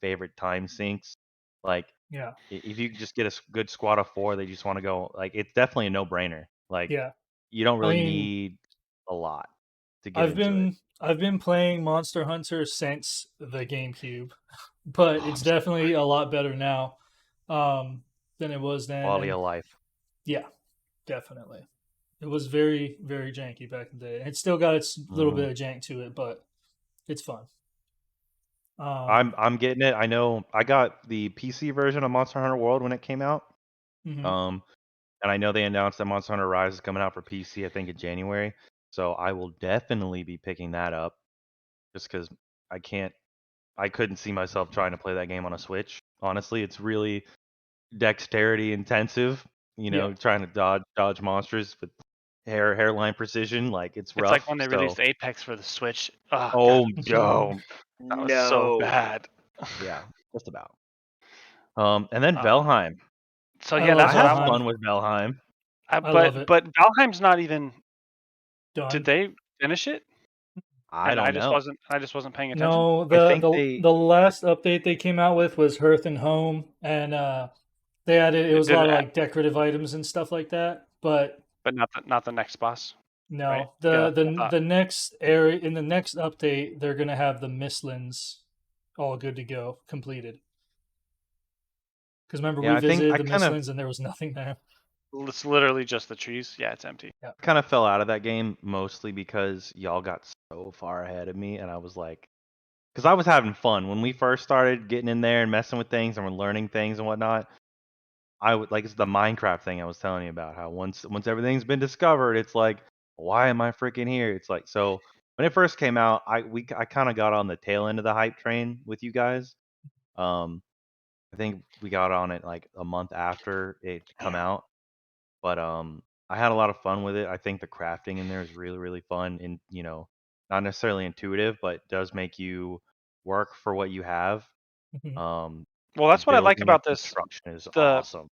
favorite time sinks. Like yeah, if you just get a good squad of 4, they just want to go. Like it's definitely a no brainer. Like yeah. you don't I really mean, need a lot to get into it. I've been playing Monster Hunter since the GameCube, but Oh, it's I'm so definitely a lot better now than it was then. quality And of life. yeah, definitely. It was very, very janky back in the day. It's still got its little bit of jank to it, but it's fun. I'm getting it. I know I got the PC version of Monster Hunter World when it came out. Mhm. And I know they announced that Monster Hunter Rise is coming out for PC, I think in January. So I will definitely be picking that up just because I couldn't see myself trying to play that game on a Switch. Honestly, it's really dexterity intensive, Yeah. trying to dodge monsters with hairline precision. Like it's It's like rough. when they So released Apex for the Switch. Oh, oh God. yo, That was so No. bad. Yeah, just about. And then Uh, Valheim. So I yeah, love that's I what I have Valheim. want. fun with Valheim. I love it. But Valheim's not even. Done. Did they finish it? I And don't I just know. wasn't paying attention. No, I think the last update they came out with was Hearth and Home, and they added it was a Did lot it, of like decorative items and stuff like that. But but not the next boss. no, Right? Yeah, that's what I thought. the next area in the next update, they're gonna have the Mistlands all good to go, completed. Because remember, Yeah, we I think visited I the kind of Mistlands and there was nothing there. It's literally just the trees. Yeah, it's empty. fell out of that game mostly because y'all got so far ahead of me, and I was like, because I was having fun when we first started getting in there and messing with things and we're learning things and whatnot. I would like it's the Minecraft thing I was telling you about how once everything's been discovered, it's like, why am I freaking here? It's like so when it first came out, I kind of got on the tail end of the hype train with you guys. I think we got on it like a month after it come out, but I had a lot of fun with it. I think the crafting in there is really really fun and not necessarily intuitive, but does make you work for what you have. Mhm. Well, that's what I like Building and about this. construction is The awesome.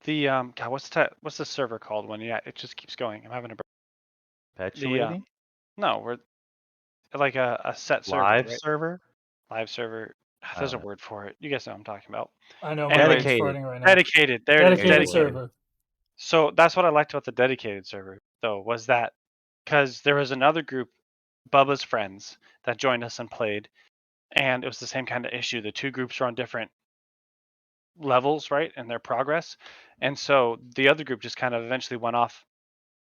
God, what's the server called when it just keeps going? I'm having a Perpetuating no, we're like a set server, live right? server. Live server. There's a word for it. You guys know what I'm talking about. I know. Anyways, My brain's Dedicated. farting right now. Dedicated. There it is. Dedicated Dedicated. server. So that's what I liked about the dedicated server, though, was that because there was another group, Bubba's friends, that joined us and played, and it was the same kind of issue. The two groups were on different levels, right, in their progress, and so the other group just kind of eventually went off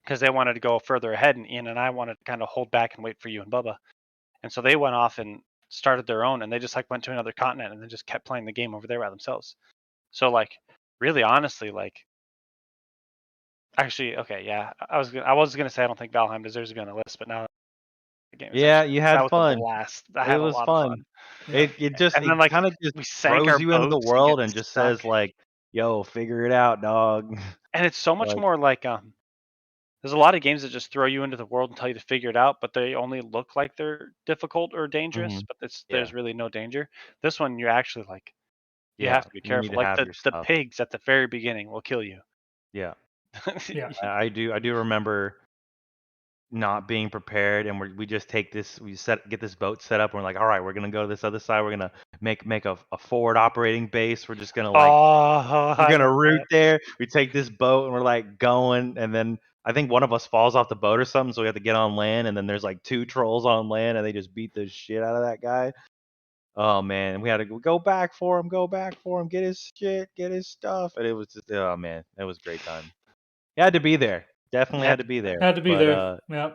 because they wanted to go further ahead, and Ian and I wanted to kind of hold back and wait for you and Bubba, and so they went off and started their own, and they just like went to another continent and then just kept playing the game over there by themselves. So like, really, honestly, like. Actually, okay, yeah. I was gonna say I don't think Valheim deserves to be on the list, but now the game is Yeah, actually you that had was a fun. blast. I It had a was lot of fun. fun. Yeah. And then It like kind of just we sank throws our you into the boats and world get and just stuck. says like, "Yo, figure it out, dog." And it's so much Like, more like there's a lot of games that just throw you into the world and tell you to figure it out, but they only look like they're difficult or dangerous, but yeah, there's really no danger. This one you actually like you yeah. have to be You need careful. to Like have your the stuff. pigs at the very beginning will kill you. Yeah, Yeah. I do remember not being prepared, and we just take this. Get this boat set up, and we're like, all right, we're gonna go to this other side. We're gonna make a forward operating base. We're just gonna like Oh, we're I gonna love route that. there. We take this boat and we're like going, and then I think one of us falls off the boat or something, so we have to get on land. And then there's like two trolls on land, and they just beat the shit out of that guy. Oh man, we had to go back for him, get his shit, get his stuff, and it was just oh man, it was a great time. You had to be there, definitely had to be there. Had to be But there. Yeah.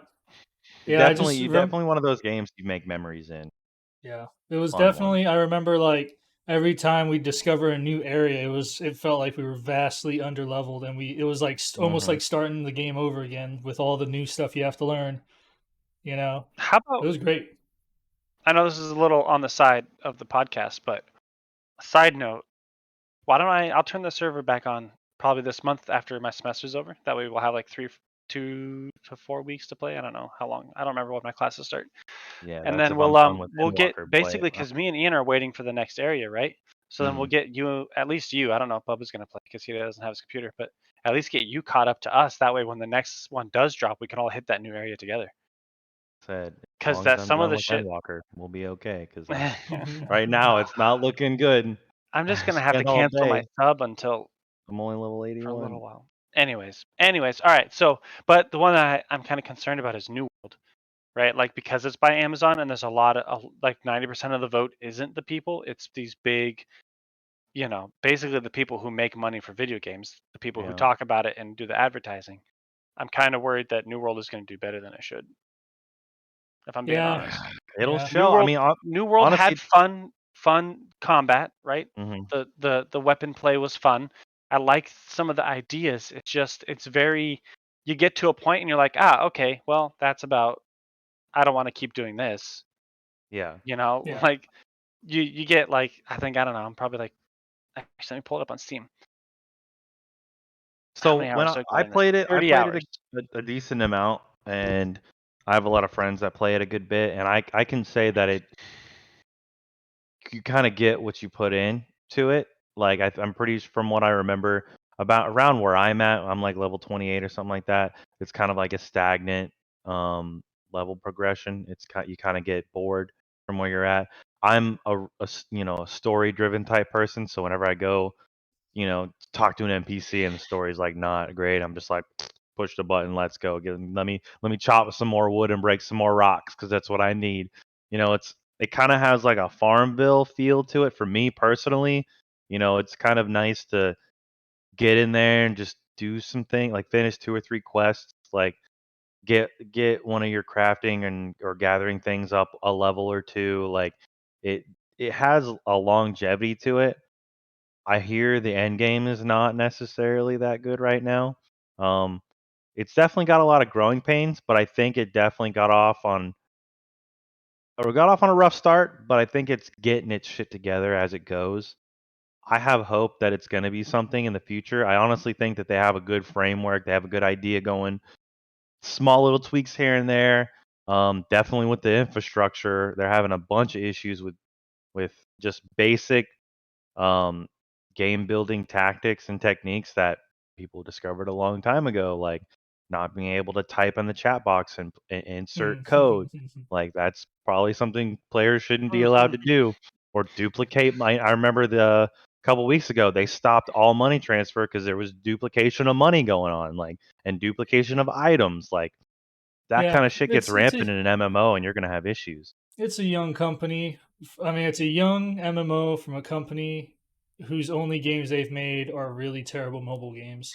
Yeah. I just definitely one of those games you make memories in. Yeah, it was Fun one. definitely. I remember like every time we discover a new area, it felt like we were vastly underleveled, and it was like almost like starting the game over again with all the new stuff you have to learn. You know, How it about was great. I know this is a little on the side of the podcast, but side note, why don't I'll turn the server back on probably this month after my semester's over. That way we'll have like 2 to 4 weeks to play. I don't know how long. I don't remember when my classes start. Yeah, And that's then if I'm done with we'll get Endwalker. basically because me and Ian are waiting for the next area, right? So then we'll get you, at least you. I don't know if Bubba's gonna play because he doesn't have his computer, but at least get you caught up to us. That way, when the next one does drop, we can all hit that new area together. Said as Because long as I'm some of done the with shit. Endwalker, we'll be okay. Because right now it's not looking good. I'm just gonna have to Spent all cancel my day. sub until I'm only level for a 81. little while. Anyways, all right. So, but the one I'm kind of concerned about is New World, right? Like because it's by Amazon and there's a lot of like 90% of the vote isn't the people. It's these big, basically the people who make money for video games, the people who Yeah. talk about it and do the advertising. I'm kind of worried that New World is going to do better than it should. If I'm being honest. It'll Yeah. show. I mean, New World honestly, had fun combat, right? mhm. The weapon play was fun. I like some of the ideas. It's very you get to a point and you're like, okay, well, that's about I don't want to keep doing this. Yeah. Yeah. Like you get like I think I don't know, I'm probably like actually let me pull it up on Steam. How So many when hours did I I put in this? played it, 30 hours. a decent amount, and I have a lot of friends that play it a good bit, and I can say that kind of get what you put in to it. Like I'm pretty from what I remember about around where I'm at. I'm like level 28 or something like that. It's kind of like a stagnant level progression. You kind of get bored from where you're at. I'm a story driven type person, so whenever I go talk to an NPC and the story's like not great, I'm just like push the button, let's go. Let me chop some more wood and break some more rocks because that's what I need. It kind of has like a Farmville feel to it for me personally. It's kind of nice to get in there and just do something like finish 2 or 3 quests, like get one of your crafting and or gathering things up a level or two. Like it it has a longevity to it. I hear the end game is not necessarily that good right now. Um, it's definitely got a lot of growing pains, but I think it definitely got off on a rough start, but I think it's getting its shit together as it goes. I have hope that it's going to be something in the future. I honestly think that they have a good framework, they have a good idea going. Small little tweaks here and there. Definitely with the infrastructure, they're having a bunch of issues with just basic um, game building tactics and techniques that people discovered a long time ago, like not being able to type in the chat box and insert code. Like that's probably something players shouldn't be allowed to do, or duplicate. I remember a couple weeks ago they stopped all money transfer because there was duplication of money going on, like and duplication of items, like that Yeah, kind of shit gets it's rampant in an MMO, and you're gonna have issues. it's a young company. I mean, it's a young MMO from a company whose only games they've made are really terrible mobile games.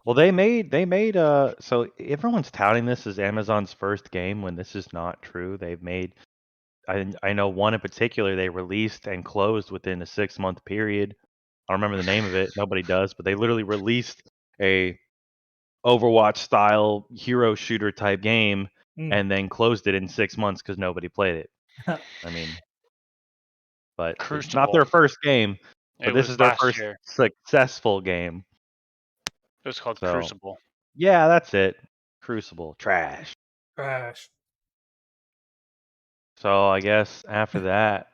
Well, they made so everyone's touting this as Amazon's first game when this is not true. They've made I know one in particular they released and closed within a 6-month period. I don't remember the name of it. Nobody does, but they literally released a Overwatch style hero shooter type game and then closed it in 6 months because nobody played it. I mean, but it's not Crucible. their first game, but It this was is their last first year. successful game. It was called So Crucible. yeah, that's it. Crucible trash. Trash. So I guess after that,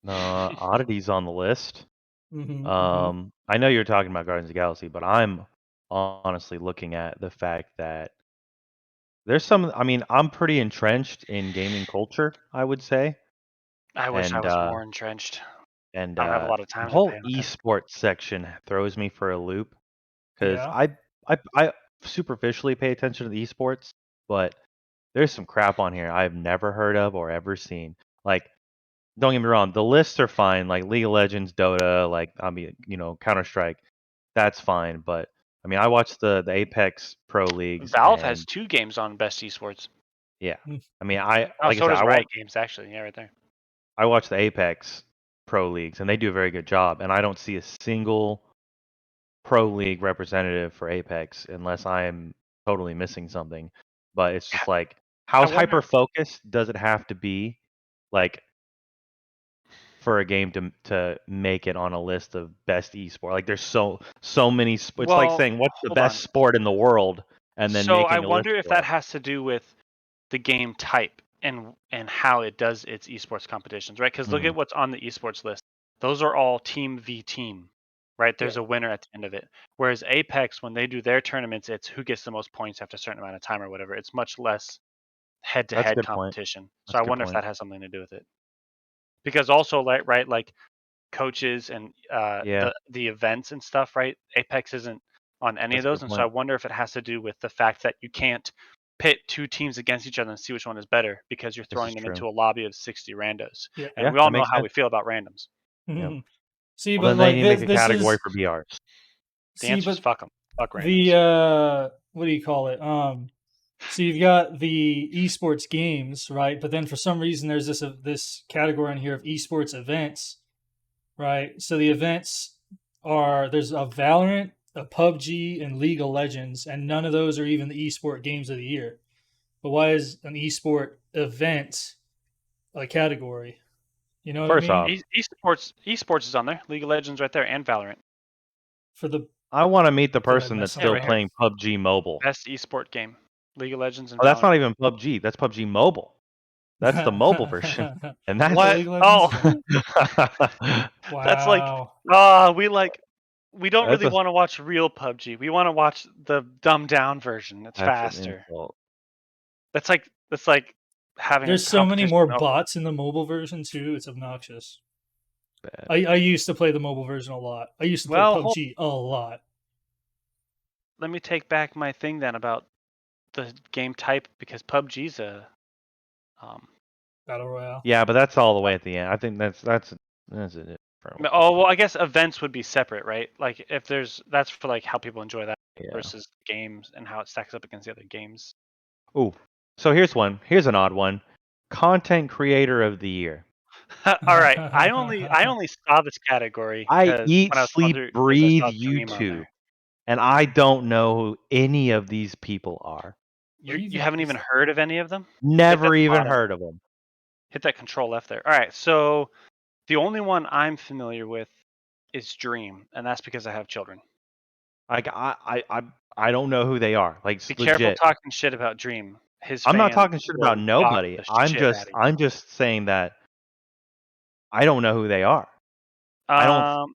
Oddity's on the list. I know you're talking about Guardians of the Galaxy, but I'm honestly looking at the fact that there's some. I mean, I'm pretty entrenched in gaming culture, I would say, I wish I and was more entrenched. and I don't have a lot of the time to whole pay on it. esports section throws me for a loop because Yeah. I superficially pay attention to the esports, but there's some crap on here I've never heard of or ever seen. Like, don't get me wrong, the lists are fine, like League of Legends, Dota, like I mean, Counter Strike, that's fine. But I mean, I watched the Apex Pro leagues, Valve has and 2 games on Best Esports. yeah, Mm. I mean, Oh, like I so said, does Riot Games actually. Yeah, right there. I watch the Apex Pro leagues, and they do a very good job. And I don't see a single pro league representative for Apex unless I am totally missing something. But it's just like, I how wonder. hyper focused does it have to be, like, for a game to make it on a list of best esport? Like, there's so many. It's like Well, saying what's the hold on. best sport in the world, and then So I making a list wonder if for that it. has to do with the game type and how it does its esports competitions, right? Because look Mhm. at what's on the esports list. Those are all team v team, right? There's Yeah. a winner at the end of it. Whereas Apex, when they do their tournaments, it's who gets the most points after a certain amount of time or whatever. It's much less head to That's a head good point. competition. So That's I a good wonder if point. that has something to do with it. Because also, like coaches and Yeah, the events and stuff, right? Apex isn't on any of that's a those, good and so I point. wonder if it has to do with the fact that you can't pit 2 teams against each other and see which one is better because you're This is throwing them true. into a lobby of 60 randos, Yeah. and Yeah, we all that know makes how sense. we feel about randoms. Yeah. See, Well, but then they like need to make this, a this category is for BRs. The see, answer is but fuck them, fuck the randoms. what do you call it? So you've got the esports games, right? But then for some reason there's this category in here of esports events, right? So the events there's a Valorant, a PUBG, and League of Legends, and none of those are even the esport games of the year. But why is an esport event a category? You know what I First mean? off, Esports is on there. League of Legends right there, and Valorant. For the I want to meet the did I person mess that's Yeah, still right something up? here. playing PUBG Mobile. Best esport game. League of Legends and Oh, that's Valorant. not even PUBG. That's PUBG Mobile. That's the mobile version, and that's What? League of Legends is Oh, that's like, wow. we don't That's really a want to watch real PUBG. We want to watch the dumbed down version. It's that's an faster. insult. That's like having a There's so many competition. more bots in the mobile version too. It's obnoxious. Bad. I used to play the mobile version a lot. I used to play Well, PUBG a lot. let me take back my thing then about the game type, because PUBG's a Battle Royale. Yeah, but that's all the way at the end. I think that's a different one. oh, well, I guess events would be separate, right? Like if that's for like how people enjoy that Yeah. versus games and how it stacks up against the other games. Ooh. So here's one. Here's an odd one. Content creator of the year. All right, I only saw this category I because eat, when I was sleep, through, 'cause I breathe saw Dream on YouTube, there. and I don't know who any of these people are. You haven't even heard of any of them? Never even bottom. heard of them. Hit that Control F there. All right, so the only one I'm familiar with is Dream, and that's because I have children. Like I don't know who they are. Like Be legit. careful talking shit about Dream. I'm not talking shit about nobody. I'm I'm just saying that I don't know who they are. I don't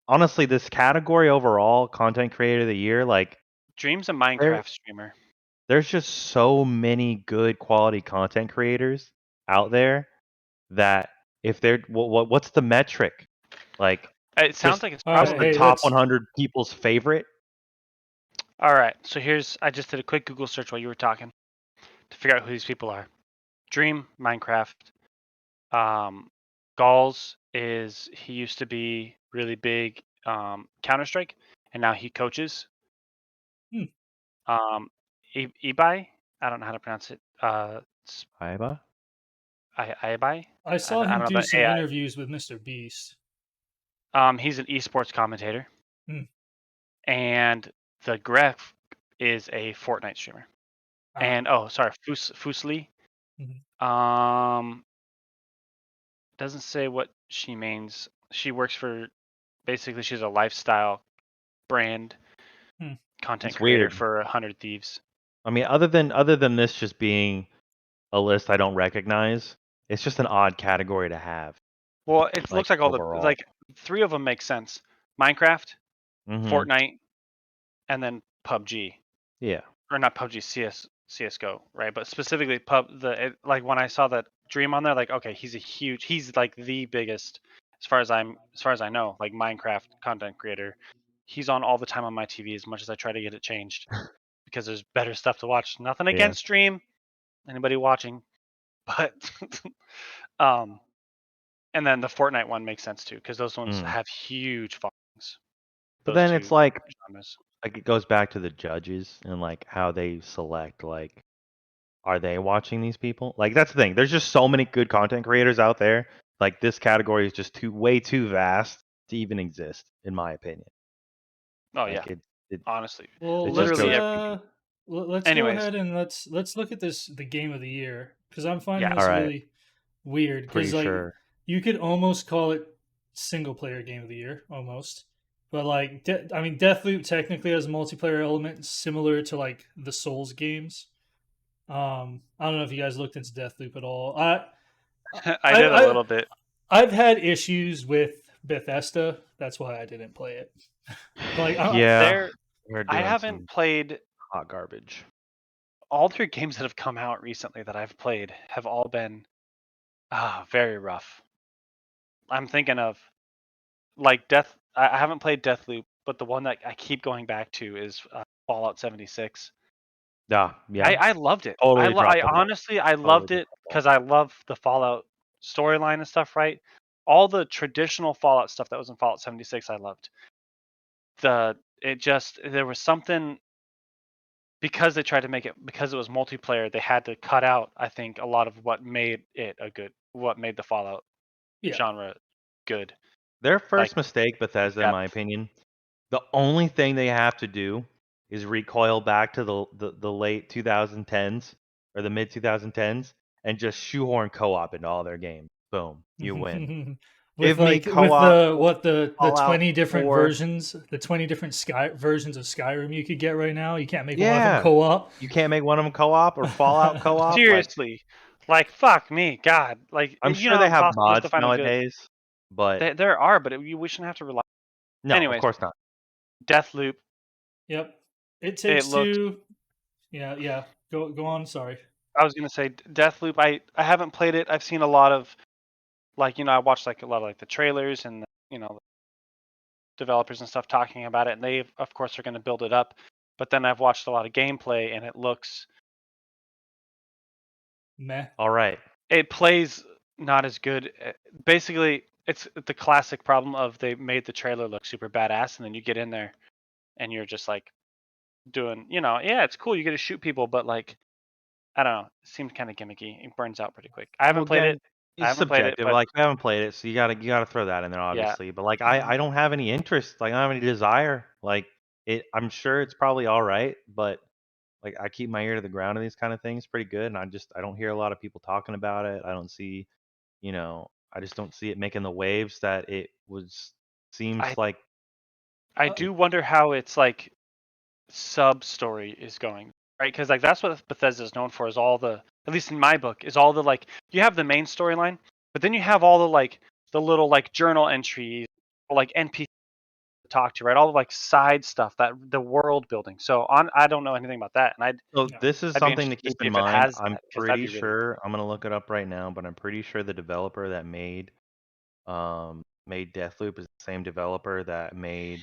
honestly, this category overall, content creator of the year, like Dream's a Minecraft streamer. There's just so many good quality content creators out there that if they're what's the metric? Like It sounds like it's All right, probably the top 100 people's favorite. All right, so I just did a quick Google search while you were talking to figure out who these people are. Dream, Minecraft. Galls he used to be really big Counter-Strike, and now he coaches. Ibai, I don't know how to pronounce it. Iba? Ibai? I saw him do some interviews with Mr. Beast. He's an esports commentator. Hmm. And the Gref is a Fortnite streamer. And Fusli. Doesn't say what she means. She works for, basically she's a lifestyle brand content creator for 100 Thieves. I mean, other than this just being a list I don't recognize, it's just an odd category to have. Well, it looks like overall. Three of them make sense: Minecraft, Fortnite, and then PUBG. Yeah. Or not PUBG, CS:GO, right? But specifically like when I saw that Dream on there, like, okay, he's like the biggest as far as I know, like Minecraft content creator. He's on all the time on my TV as much as I try to get it changed because there's better stuff to watch. Nothing against Dream, anybody watching, but and then the Fortnite one makes sense too because those ones have huge followings. But then it's like it goes back to the judges and like how they select, like, are they watching these people? Like that's the thing. There's just so many good content creators out there. Like this category is just way too vast to even exist, in my opinion. Oh like yeah, honestly. Well, literally. Let's go ahead and let's look at the game of the year because I'm finding this really weird because you could almost call it single player game of the year almost. But like, Deathloop technically has a multiplayer element similar to like the Souls games. I don't know if you guys looked into Deathloop at all. I did a little bit. I've had issues with Bethesda. That's why I didn't play it. Like, I haven't played hot garbage. All three games that have come out recently that I've played have all been very rough. I'm thinking of like I haven't played Deathloop, but the one that I keep going back to is Fallout 76. Yeah. I loved it. Totally I loved it because I love the Fallout storyline and stuff, right? All the traditional Fallout stuff that was in Fallout 76 I loved. There was something, because they tried to make it, because it was multiplayer, they had to cut out, I think, a lot of what made the Fallout genre good. Their first mistake, Bethesda, in my opinion, the only thing they have to do is recoil back to the late 2010s or the mid 2010s and just shoehorn co-op into all their games. Boom, you win. With the 20 different versions, the 20 different versions of Skyrim you could get right now. You can't make one of them co-op. You can't make one of them co-op or Fallout co-op. Seriously, Like, fuck me, God. Like, I'm you sure know how they have impossible it is to mods find a good. nowadays, but There are, but we shouldn't have to rely. no, of Anyways, course not. Deathloop. Yep. It It Takes looked. Two. Yeah. Go on. Sorry. I was gonna say Deathloop. I haven't played it. I've seen a lot of I watched like a lot of like the trailers and the developers and stuff talking about it, and they of course are going to build it up. But then I've watched a lot of gameplay, and it looks Meh. All right. it plays not as good. Basically, it's the classic problem of they made the trailer look super badass, and then you get in there, and you're just like doing, yeah, it's cool. You get to shoot people, but like I don't know, it seems kind of gimmicky. It burns out pretty quick. I Well, haven't played again, it. I it's haven't played it, subjective. but Like you haven't played it, so you gotta throw that in there, yeah, obviously. But like Mhm. I don't have any interest. Like I don't have any desire. Like I'm sure it's probably all right, but like I keep my ear to the ground in these kind of things pretty good, and I don't hear a lot of people talking about it. I don't see, I just don't see it making the waves that it was. Seems I like I Uh, do wonder how it's like sub story is going, right? Because like that's what Bethesda is known for, is all the, at least in my book, is all the like, you have the main storyline, but then you have all the like the little like journal entries or like NPC to talk to, right? All the like side stuff, that the world building. So I don't know anything about that, and so. yeah. This is I'd be something to interested to keep see in if it mind. has I'm that, because that'd pretty be really cool. sure I'm gonna look it up right now, but I'm pretty sure the developer that made Deathloop is the same developer that made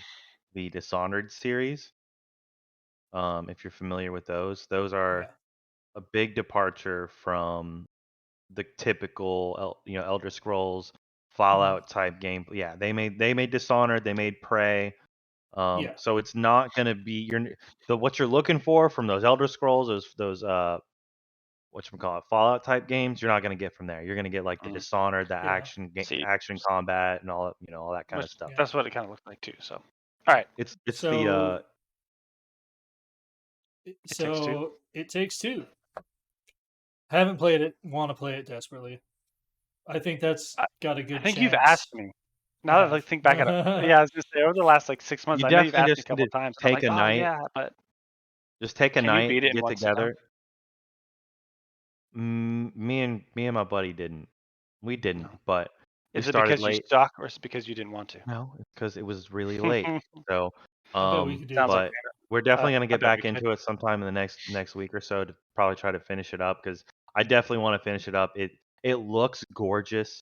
the Dishonored series. If you're familiar with those are Yeah. a big departure from the typical, Elder Scrolls, Mhm. Fallout type game. Yeah, they made Dishonored, they made Prey. Yeah. So it's not gonna be what you're looking for from those Elder Scrolls, those whatchamacallit, Fallout type games. You're not gonna get from there. You're gonna get like the Mm. Dishonored, the Yeah. See, action combat, and all that kind of which stuff. Yeah. that's what it kind of looked like too. So, all right, It's the So It Takes Two. so It Takes Two. Haven't played it. Want to play it desperately. I think that's I, got a I good think you've chance. asked me. You Now that I have. think back at it, yeah, I was gonna say over the last like 6 months, you I know you've definitely asked me just a need couple to of times, and I'm take like, a oh night. yeah, but Just take a can you night, beat it in get one sit down? together. Me and my buddy didn't. We didn't, No. but we Is it started because you late. suck, or is it because you didn't want to? No, it's because it was really late. So, I bet we could do Sounds it. like but we're definitely gonna I get bet we back could. into it sometime in the next week or so to probably try to finish it up because I definitely want to finish it up. It looks gorgeous.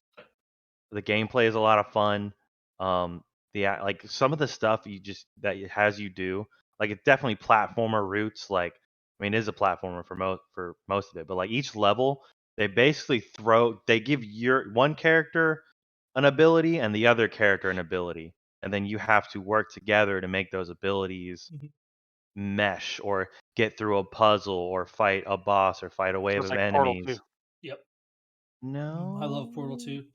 The gameplay is a lot of fun. Like some of the stuff that it has you do, like it's definitely platformer roots. Like, I mean, it is a platformer for most of it, but like each level, they give your one character an ability and the other character an ability, and then you have to work together to make those abilities Mhm. mesh or get through a puzzle or fight a boss or fight a So wave it's of like Portal 2. enemies. Yep. I love Portal No, 2.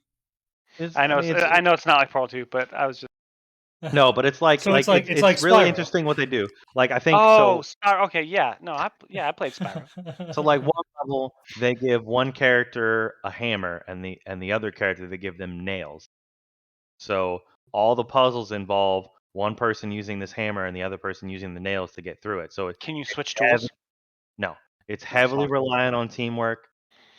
I I know mean I know it's not like Portal 2, but I was just. no, but it's like So it's like like it's it's like it's really Spiral. interesting what they do. Like I think Oh, so. Okay, yeah, no, I played Spyro. So like one level they give one character a hammer and the other character they give them nails. So all the puzzles involve one person using this hammer and the other person using the nails to get through it. So Can you switch heavy, tools? no, it's Oh heavily fuck. reliant on teamwork.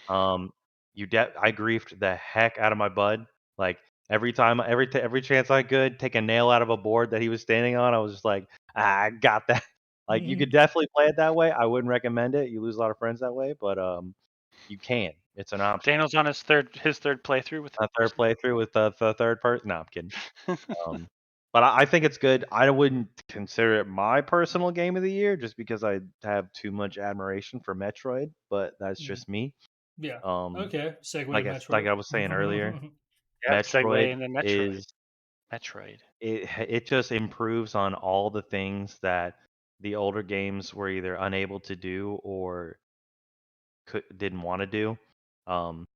Um, I griefed the heck out of my bud. Like every time, every chance I could take a nail out of a board that he was standing on, I was just like, I got that. Like you could definitely play it that way. I wouldn't recommend it. You lose a lot of friends that way, but you can. It's an option. Daniel's on his third playthrough with A this third playthrough with the third person. No, I'm kidding. Um, but I think it's good. I wouldn't consider it my personal game of the year just because I have too much admiration for Metroid, but that's Mhm. just me. Yeah. Um, Okay. Segue to like Metroid. I was saying earlier, Yeah, segue Metroid into Metroid. is Metroid. it just improves on all the things that the older games were either unable to do or didn't want to do. Um,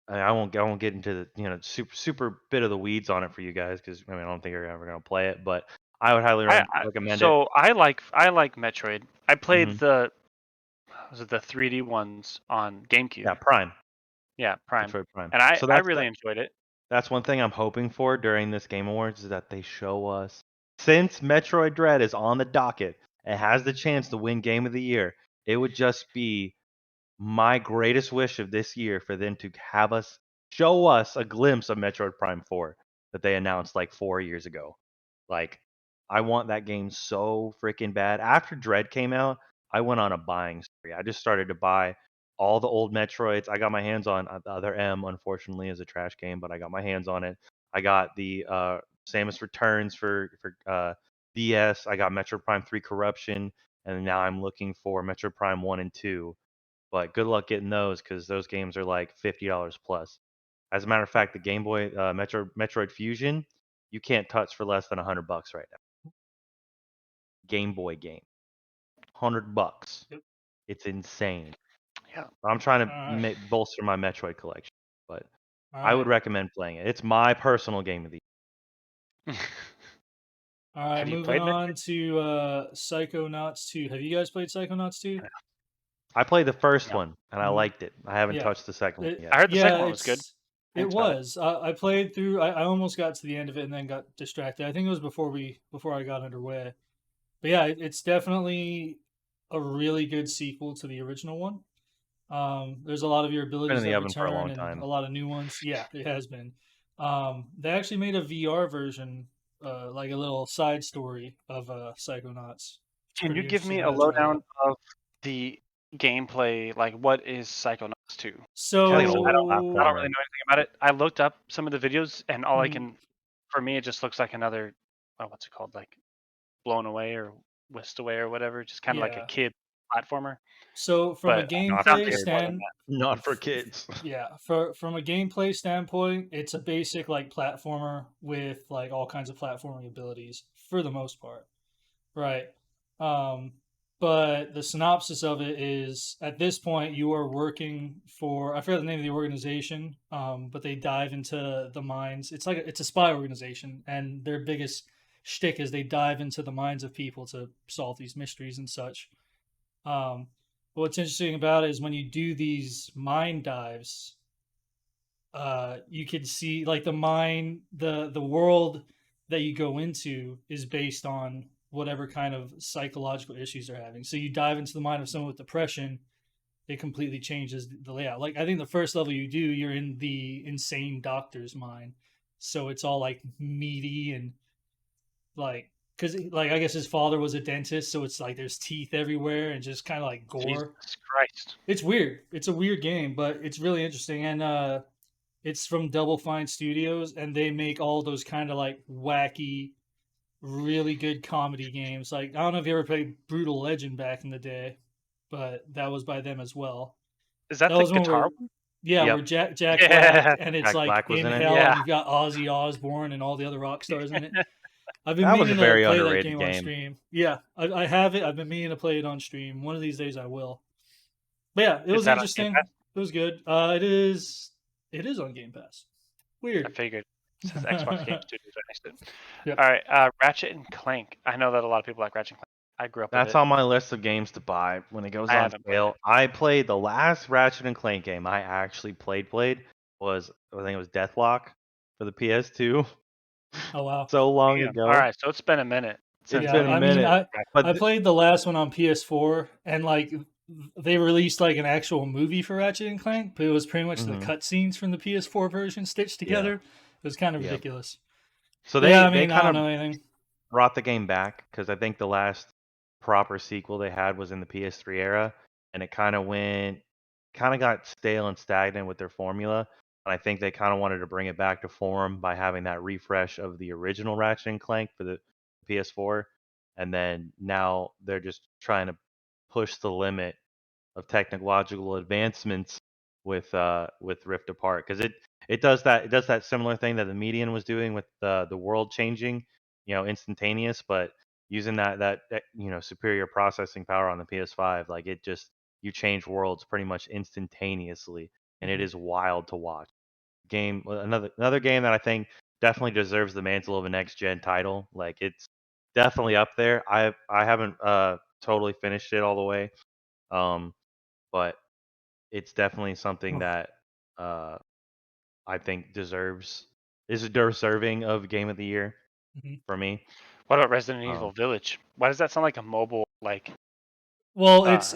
I won't get into the super bit of the weeds on it for you guys because I don't think you're ever gonna play it, but I would highly recommend it. So I like Metroid. I played Hmm. was it the 3D ones on GameCube? Yeah, Prime, Yeah, Prime, Metroid Prime. and I So I that's really enjoyed it. that's one thing I'm hoping for during this Game Awards is that they show us, since Metroid Dread is on the docket, it has the chance to win Game of the Year. It would just be my greatest wish of this year for them to have us show us a glimpse of Metroid Prime 4 that they announced like 4 years ago. Like, I want that game so freaking bad. After Dread came out, I went on a buying spree. I just started to buy all the old Metroids. I got my hands on the other M, unfortunately, is a trash game, but I got my hands on it. I got the Samus Returns for DS. I got Metroid Prime 3 Corruption, and now I'm looking for Metroid Prime 1 and 2. But good luck getting those because those games are like $50 plus. As a matter of fact, the Game Boy Metroid Fusion, you can't touch for less than $100 right now. Game Boy game, $100. Yep. It's insane. Yeah. I'm trying to Alright. bolster my Metroid collection, but All I would right. recommend playing it. It's my personal game of the year. All right. Have you Moving played Metroid? on to Psychonauts 2. Have you guys played Psychonauts 2? I played the first No. one and I Mhm. liked it. I haven't Yeah. touched the second one It, yet. I heard the yeah, second one was good. it Thanks about it. was. I played through. I almost got to the end of it and then got distracted. I think it was before I got underway. But yeah, it's definitely a really good sequel to the original one. There's a lot of your Been in abilities the that oven for a long return and time. a lot of new ones. Yeah, it has been. They actually made a VR version, like a little side story of Psychonauts. It's Can you pretty give interesting. me You a gotta try it lowdown out. of the gameplay? Like, what is Psychonauts 2? Like an Because old I don't platformer. really know anything about it. I looked up some of the videos, and all I Mhm. can, for me, it just looks like another, what's it called? Like Blown Away or Whisked Away or whatever. Just kind of like a Yeah. kid platformer. So from a But Not sounds gameplay for kids. more than stand, Not for kids. yeah, from a gameplay standpoint, it's a basic like platformer with like all kinds of platforming abilities for the most part, right? Um, but the synopsis of it is at this point you are working for I forget the name of the organization, but they dive into the minds. It's a spy organization, and their biggest shtick is they dive into the minds of people to solve these mysteries and such. Um, but what's interesting about it is when you do these mind dives, you can see like the world that you go into is based on whatever kind of psychological issues they're having. So you dive into the mind of someone with depression, it completely changes the layout. Like I think the first level you do, you're in the insane doctor's mind, so it's all like meaty and like because like I guess his father was a dentist, so it's like there's teeth everywhere and just kind of like Jesus gore. Christ. It's weird. It's a weird game, but it's really interesting. And it's from Double Fine Studios, and they make all those kind of like wacky, really good comedy games. Like I don't know if you ever played Brutal Legend back in the day, but that was by them as well. Is that That the was one guitar where, one? yeah, Yep. where Jack Black, Yeah. and it's Jack like Black was in in it. hell, and Yeah. you've got Ozzy Osbourne and all the other rock stars in it. I've been That was a meaning to very play that underrated game on game. stream. Yeah, I have it. I've been meaning to play it on stream. One of these days I will. But yeah, it Is was that on Game Pass? interesting. It was good. It is on Game Pass. I Weird. figured. It says Xbox Game Studios right next to it. Yep. All right, Ratchet and Clank. I know that a lot of people like Ratchet and Clank. I grew up with That's it. on my list of games to buy when it goes I on haven't played sale. it. I played the last Ratchet and Clank game I actually played was I think it was Deathlock for the PS2 Oh wow. so long Damn. All ago. right, so it's been a minute It's since Yeah, been a I mean, minute, but I played the last one on PS4, and like they released like an actual movie for Ratchet and Clank, but it was pretty much the mhm, cutscenes from the PS4 version stitched yeah, together. It was kind of yeah. ridiculous. So But yeah, I they mean, I kind don't of know anything. brought the game back because I think the last proper sequel they had was in the PS3 era, and it kind of got stale and stagnant with their formula. And I think they kind of wanted to bring it back to form by having that refresh of the original Ratchet and Clank for the PS4, and then now they're just trying to push the limit of technological advancements with Rift Apart because it does that similar thing that the Median was doing with the world changing, instantaneous, but using that superior processing power on the PS5, like it just you change worlds pretty much instantaneously, and it Mhm. is wild to watch. Another game that I think definitely deserves the mantle of a next gen title. Like it's definitely up there. I haven't totally finished it all the way. Um, but it's definitely something that uh, I think is deserving of Game of the Year Mhm. for me. What about Resident Um, Evil Village? Why does that sound like a mobile like Well, it's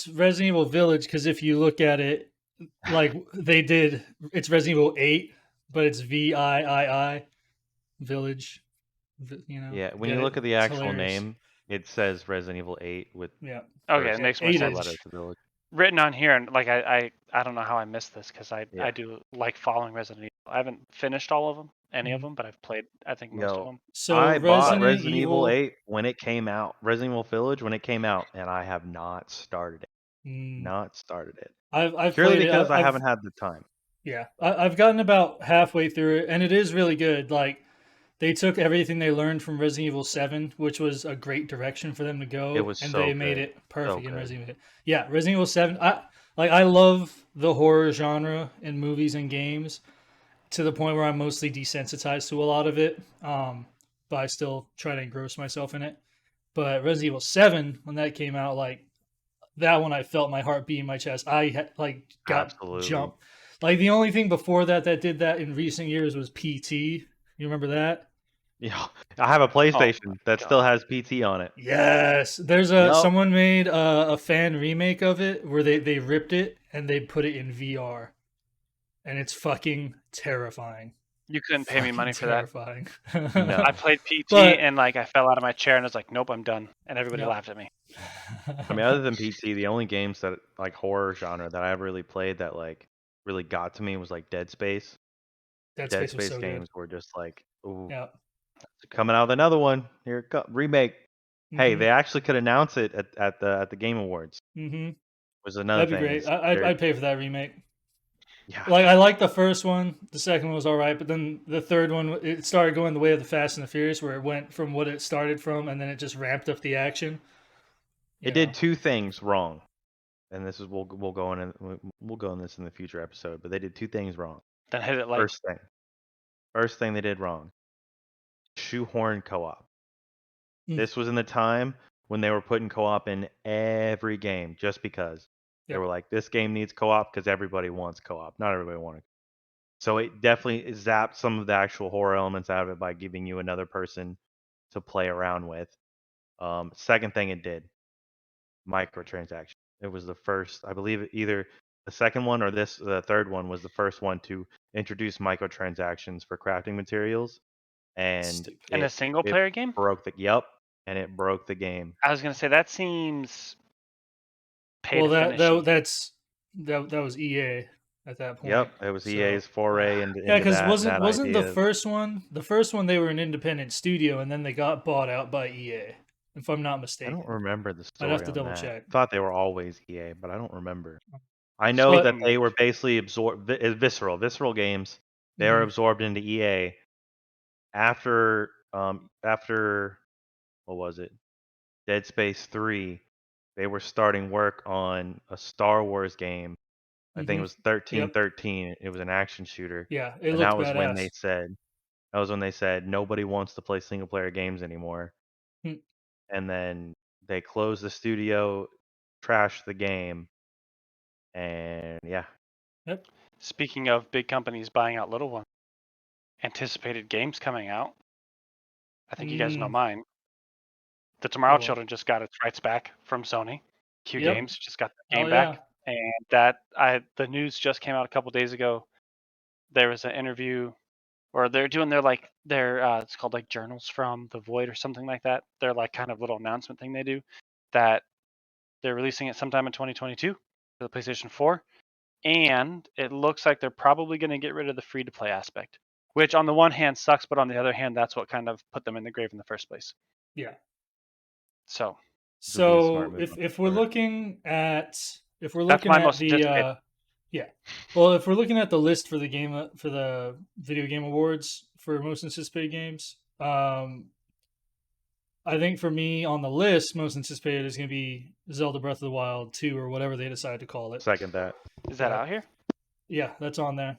Resident Evil Village because if you look at it, like they did, it's Resident Evil 8, but it's VIII Village. You know, Yeah, when get you it? look at the It's actual hilarious. name, it says Resident Evil 8 with Yeah. Okay, it first makes more Eight sense. letter inch. to Village. Written on here, and like I don't know how I missed this because I Yeah. do like following Resident Evil. I haven't finished all of them, any of Mhm. them, but I've played I think most of Yo, them. So I bought Resident Resident Evil Evil. 8 when it came out, Resident Evil Village when it came out, and I have not started it. Not started it. I've Purely played it. because I haven't had the time. Yeah, I've gotten about halfway through it, and it is really good. Like they took everything they learned from Resident Evil 7, which was a great direction for them to It go, was and so they made good. it perfect in good. Resident Evil. Yeah, Resident Evil 7. I love the horror genre in movies and games to the point where I'm mostly desensitized to a lot of it. But I still try to engross myself in it. But Resident Evil 7, when that came out, like that one, I felt my heart beat in my chest. I got Absolutely. jumped. Like the only thing before that did that in recent years was PT. You remember that? Yeah, I have a PlayStation that God. still has PT on it. Yes, there's Yup. someone made a fan remake of it where they ripped it and they put it in VR, and it's fucking terrifying. You couldn't pay me money for Terrifying. that. No. I played PT But- and like I fell out of my chair and I was like, nope, I'm done, and everybody Yep. laughed at me. I mean, other than PT, the only games that like horror genre that I ever really played that like really got to me was like Dead Space. Dead Dead Space was Space so games good. were just like, ooh, Yeah. coming out with another one. Here it comes, remake. Hey, Mhm. they actually could announce it at the Game Awards. Mhm. Was another That'd be thing. great. is I'd they're- pay for that remake. yeah, Like I liked the first one. The second one was all right, but then the third one it started going the way of the Fast and the Furious, where it went from what it started from, and then it just ramped up the action. it did two things wrong, and this is we'll go in this in the future episode. But they did two things wrong. Then hit it like First thing they did wrong. Shoehorn co-op. Mm. This was in the time when they were putting co-op in every game just because. They Yep. were like, this game needs co-op because everybody wants co-op. Not everybody wanted. So it definitely zapped some of the actual horror elements out of it by giving you another person to play around with. Second thing it did, microtransaction. It was the first, I believe, either the second one or the third one was the first one to introduce microtransactions for crafting materials, and in a single player game. broke the and it broke the game. I was gonna say that seems. Well, that was EA at that point. Yep, it was So- EA's foray into Yeah, because that wasn't the idea. first one they were an independent studio and then they got bought out by EA, if I'm not I mistaken. don't remember the story. I'd have to on double that. check. I thought they were always EA, but I don't remember. I know that they were basically absorbed. Visceral Games. They were absorbed into EA after what was it? Dead Space 3. They were starting work on a Star Wars game. I think it was 1313. It was an action shooter. Yeah, it And looked that was when badass. they said nobody wants to play single player games anymore. Hmm. And then they closed the studio, trashed the game, and yeah. Yep. Speaking of big companies buying out little ones, anticipated games coming out. I think you guys know mine. The Tomorrow Children just got its rights back from Sony. Q Games just got the game back, and the news just came out a couple days ago. There was an interview, or they're doing their it's called like Journals from the Void or something like that. They're like kind of little announcement thing they do that they're releasing it sometime in 2022 for the PlayStation 4, and it looks like they're probably going to get rid of the free to play aspect, which on the one hand sucks, but on the other hand, that's what kind of put them in the grave in the first place. Yeah. So if we're looking at that's my most anticipated. Well, if we're looking at the list for the video game awards for most anticipated games, I think for me on the list, most anticipated is going to be Zelda Breath of the Wild 2 or whatever they decide to call it. Second that. Is that out here? Yeah, that's on there.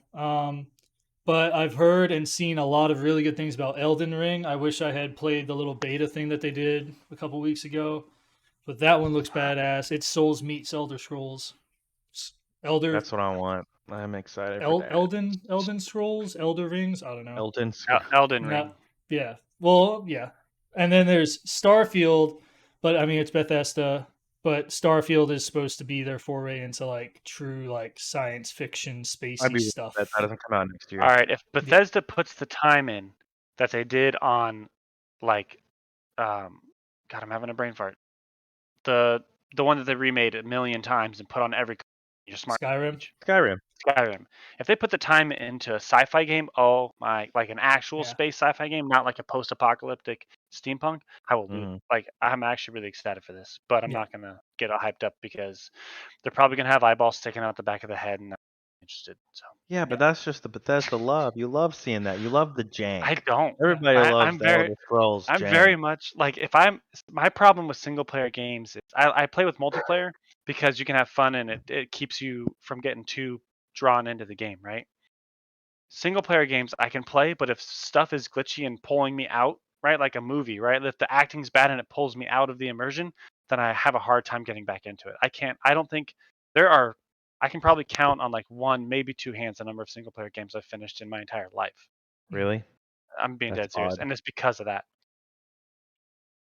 But I've heard and seen a lot of really good things about Elden Ring. I wish I had played the little beta thing that they did a couple weeks ago. But that one looks badass. It's Souls meets Elder Scrolls. That's what I want. I'm excited for that. Elden Scrolls? Elder Rings? I don't know. Elden Ring. Yeah. Well, yeah. And then there's Starfield, but I mean, it's Bethesda. but Starfield is supposed to be their foray into like true like science fiction I'd spacey be stuff. that doesn't come out next year. All right, if Bethesda puts the time in that they did on, like, God, I'm having a brain fart. The one that they remade a million times and put on every your smart Skyrim. Skyrim. Skyrim. If they put the time into a sci-fi game, oh my, like an actual Yeah. space sci-fi game, not like a post-apocalyptic steampunk, I will lose. Mhm. Like, I'm actually really excited for this, but I'm Yeah. not gonna get all hyped up because they're probably gonna have eyeballs sticking out the back of the head, and I'm not interested. So Yeah, but that's just the Bethesda love. You love seeing that. You love the jank. I don't. Everybody loves I'm the very Elder Scrolls I'm jank. very much like, if I'm my problem with single player games is I play with multiplayer because you can have fun and it keeps you from getting too drawn into the game, right? Single player games I can play, but if stuff is glitchy and pulling me out, right, like a movie, right? If the acting's bad and it pulls me out of the immersion, then I have a hard time getting back into it. I don't think there are I can probably count on like one, maybe two hands the number of single player games I've finished in my entire life. Really? I'm being That's dead serious, odd. and it's because of that.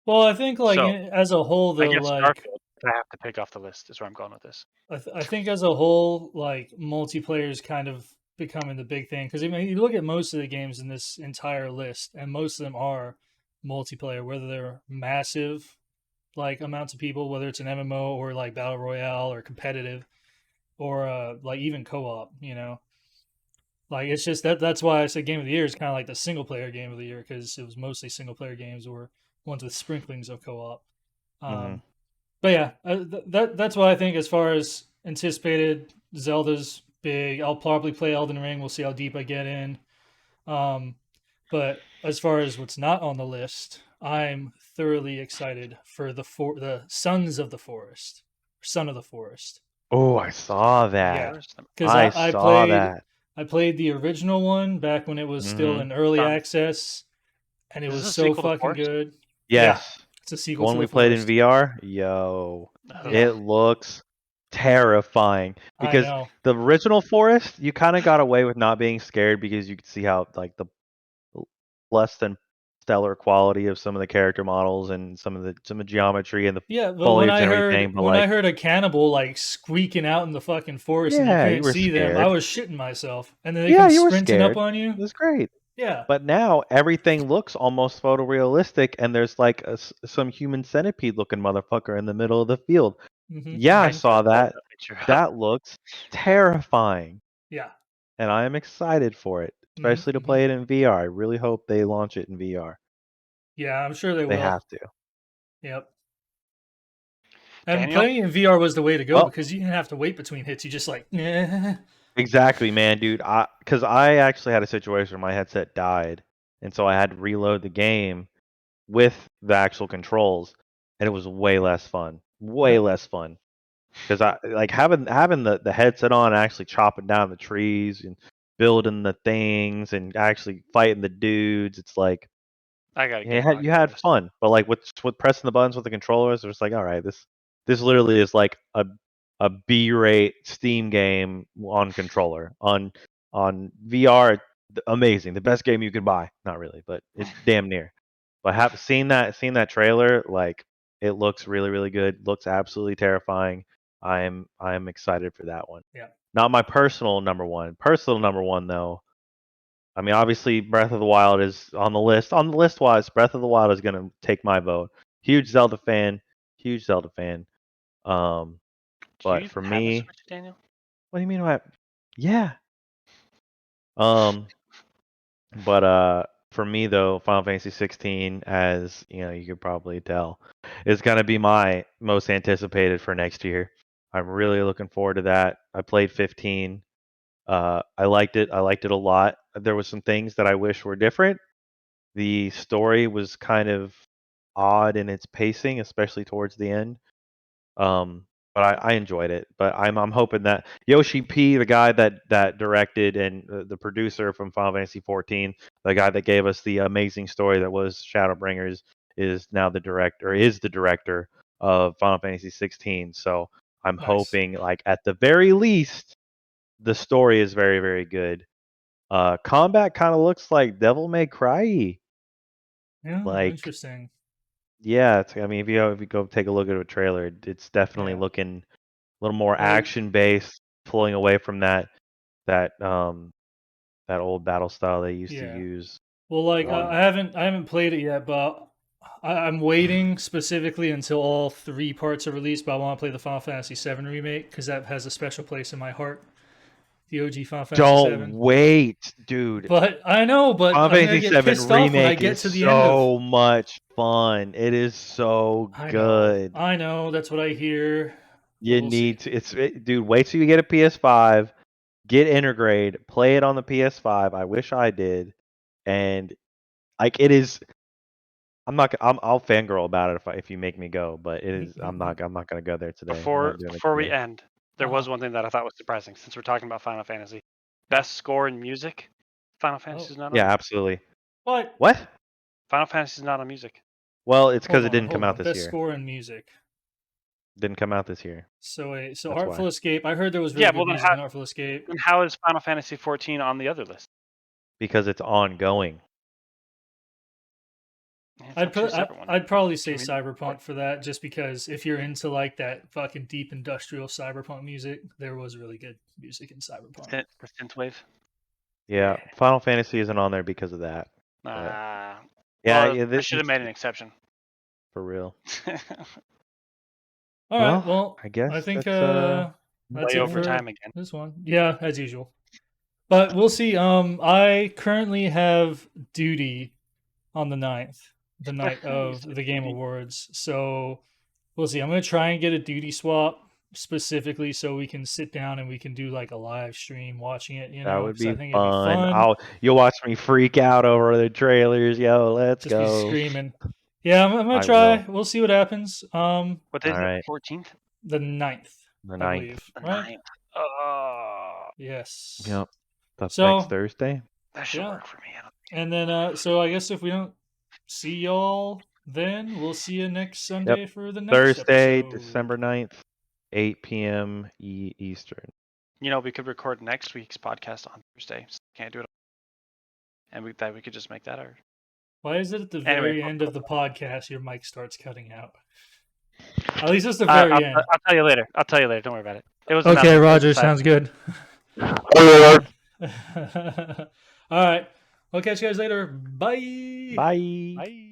Well, I think like So as a whole I though, guess like Starfield I have to pick off the list is where I'm going with this. I think as a whole, like multiplayer is kind of becoming the big thing because I mean, you look at most of the games in this entire list, and most of them are multiplayer, whether they're massive like amounts of people, whether it's an MMO or like battle royale or competitive, or like even co-op. You know, like it's just that's why I said game of the year is kind of like the single player game of the year because it was mostly single player games or ones with sprinklings of co-op. Mhm. But yeah, that's what I think as far as anticipated. Zelda's big. I'll probably play Elden Ring. We'll see how deep I get in. Um, but as far as what's not on the list, I'm thoroughly excited for the Sons of the Forest, Son of the Forest. Oh, I saw Yeah, that. because I I saw played that. I played the original one back when it was still Mhm. in early Done. access, and it Is was this a so sequel to fucking Forest? good. Yeah, Yes. it's a The sequel one to we the played in Forest. VR? Yo. Yeah, It looks terrifying I because know. the original Forest, you kind of got away with not being scared because you could see how like the less than stellar quality of some of the character models and some of the geometry and the Yeah, but foliage and everything, but when I like heard a cannibal like squeaking out in the fucking forest and you yeah, you couldn't were see them, I scared. was shitting myself. And then they Yeah, come you were sprinting up scared. on It you. was great. Yeah. But now everything looks almost photorealistic, and there's like some human centipede looking motherfucker in the middle of the field. Yeah, I I Mm-hmm. saw did pull that. that picture up. That looks terrifying, Yeah. and I am excited for it, especially to Mm-hmm. play it in VR. I really hope they launch it in VR. Yeah, I'm sure they They will. have to. Yep. And Daniel? playing in VR was the way to go Well, because you didn't have to wait between hits. You just like, eh. exactly, man, dude. Because I actually had a situation where my headset died, and so I had to reload the game with the actual controls, and it was way less fun. Way Yep. less fun. Because I like having the headset on and actually chopping down the trees and building the things and actually fighting the dudes. It's like I gotta get on you had this. fun, but like with pressing the buttons with the controllers, it's like all right, this literally is like a B-rate Steam game on controller on VR. Amazing, the best game you could buy. Not really, but it's damn near. But have seen that trailer, like it looks really really good. Looks absolutely terrifying. I'm excited for that one. Yeah. Not my personal number one. Personal number one though. I mean, obviously, Breath of the Wild is on the list. On the list wise, Breath of the Wild is going to take my vote. Huge Zelda fan. Huge Zelda fan. Um, Do you but even for have a me, Switch, Daniel? what do you mean? Yeah. But for me though, Final Fantasy 16, as you know, you could probably tell, is going to be my most anticipated for next year. I'm really looking forward to that. I played 15. I liked it. I liked it a lot. There was some things that I wish were different. The story was kind of odd in its pacing, especially towards the end. But I enjoyed it. But I'm hoping that Yoshi P, the guy that directed and the producer from Final Fantasy 14, the guy that gave us the amazing story that was Shadowbringers, is now the director of Final Fantasy 16. So I'm Nice. hoping, like at the very least, the story is very very good. Combat kind of looks like Devil May Cry. Yeah. Like Interesting. Yeah, I mean, if you go take a look at a trailer, it's definitely Yeah. looking a little more Like- action based, pulling away from that old battle style they used to Yeah. use. Well, like I haven't played it yet, but I'm waiting specifically until all 3 parts are released. But I want to play the Final Fantasy VII remake because that has a special place in my heart. The OG Final Fantasy Don't VII. wait, dude. But I know, but Final I'm gonna Fantasy get VII pissed off when I remake get is to the end of. so much fun. It is so I good. know. That's what I hear. You we'll need to. Dude, wait till you get a PS5. Get Intergrade. Play it on the PS5. I wish I did. And like it is. I'll fangirl about it if you make me go. But it is. I'm not gonna go there today. Before we end, there was one thing that I thought was surprising. Since we're talking about Final Fantasy, best score in music, Final Fantasy is not on. Yeah, absolutely. What? Final Fantasy is not on music. Well, it's because it didn't come out this Best year. score in music. Didn't come out this year. So That's Artful why. Escape. I heard there was really good music in Artful Escape. And how is Final Fantasy 14 on the other list? Because it's ongoing. I'd probably say Cyberpunk for that, just because if you're into like that fucking deep industrial cyberpunk music, there was really good music in Cyberpunk. The synthwave. Yeah, Final Fantasy isn't on there because of that. Yeah, I should have made an exception. For real. All right, well, I guess I think that's it over for time again. this one. Yeah, as usual. But we'll see. I currently have duty on the 9th, the night of the Game Awards. So we'll see. I'm gonna try and get a duty swap specifically so we can sit down and we can do like a live stream watching it. You know, that would be I think it'd be fun. You'll watch me freak out over the trailers. Yo, let's just go. be screaming. Yeah, I'm gonna try. We'll see what happens. What day is it? 14th? The 9th. The 9th. I believe, right? 9th. Yes. Yep. That's next Thursday. That should work for me. And then, so I guess if we don't see y'all then, we'll see you next Sunday for the next Thursday, episode. December 9th, 8 p.m. Eastern. You know, we could record next week's podcast on Thursday. So can't do it. And we could just make that our. Why is it at the very end of the podcast your mic starts cutting out? At least it's the very end. I'll tell you later. Don't worry about it. It was okay, Roger. Sounds good. All right. I'll catch you guys later. Bye. Bye.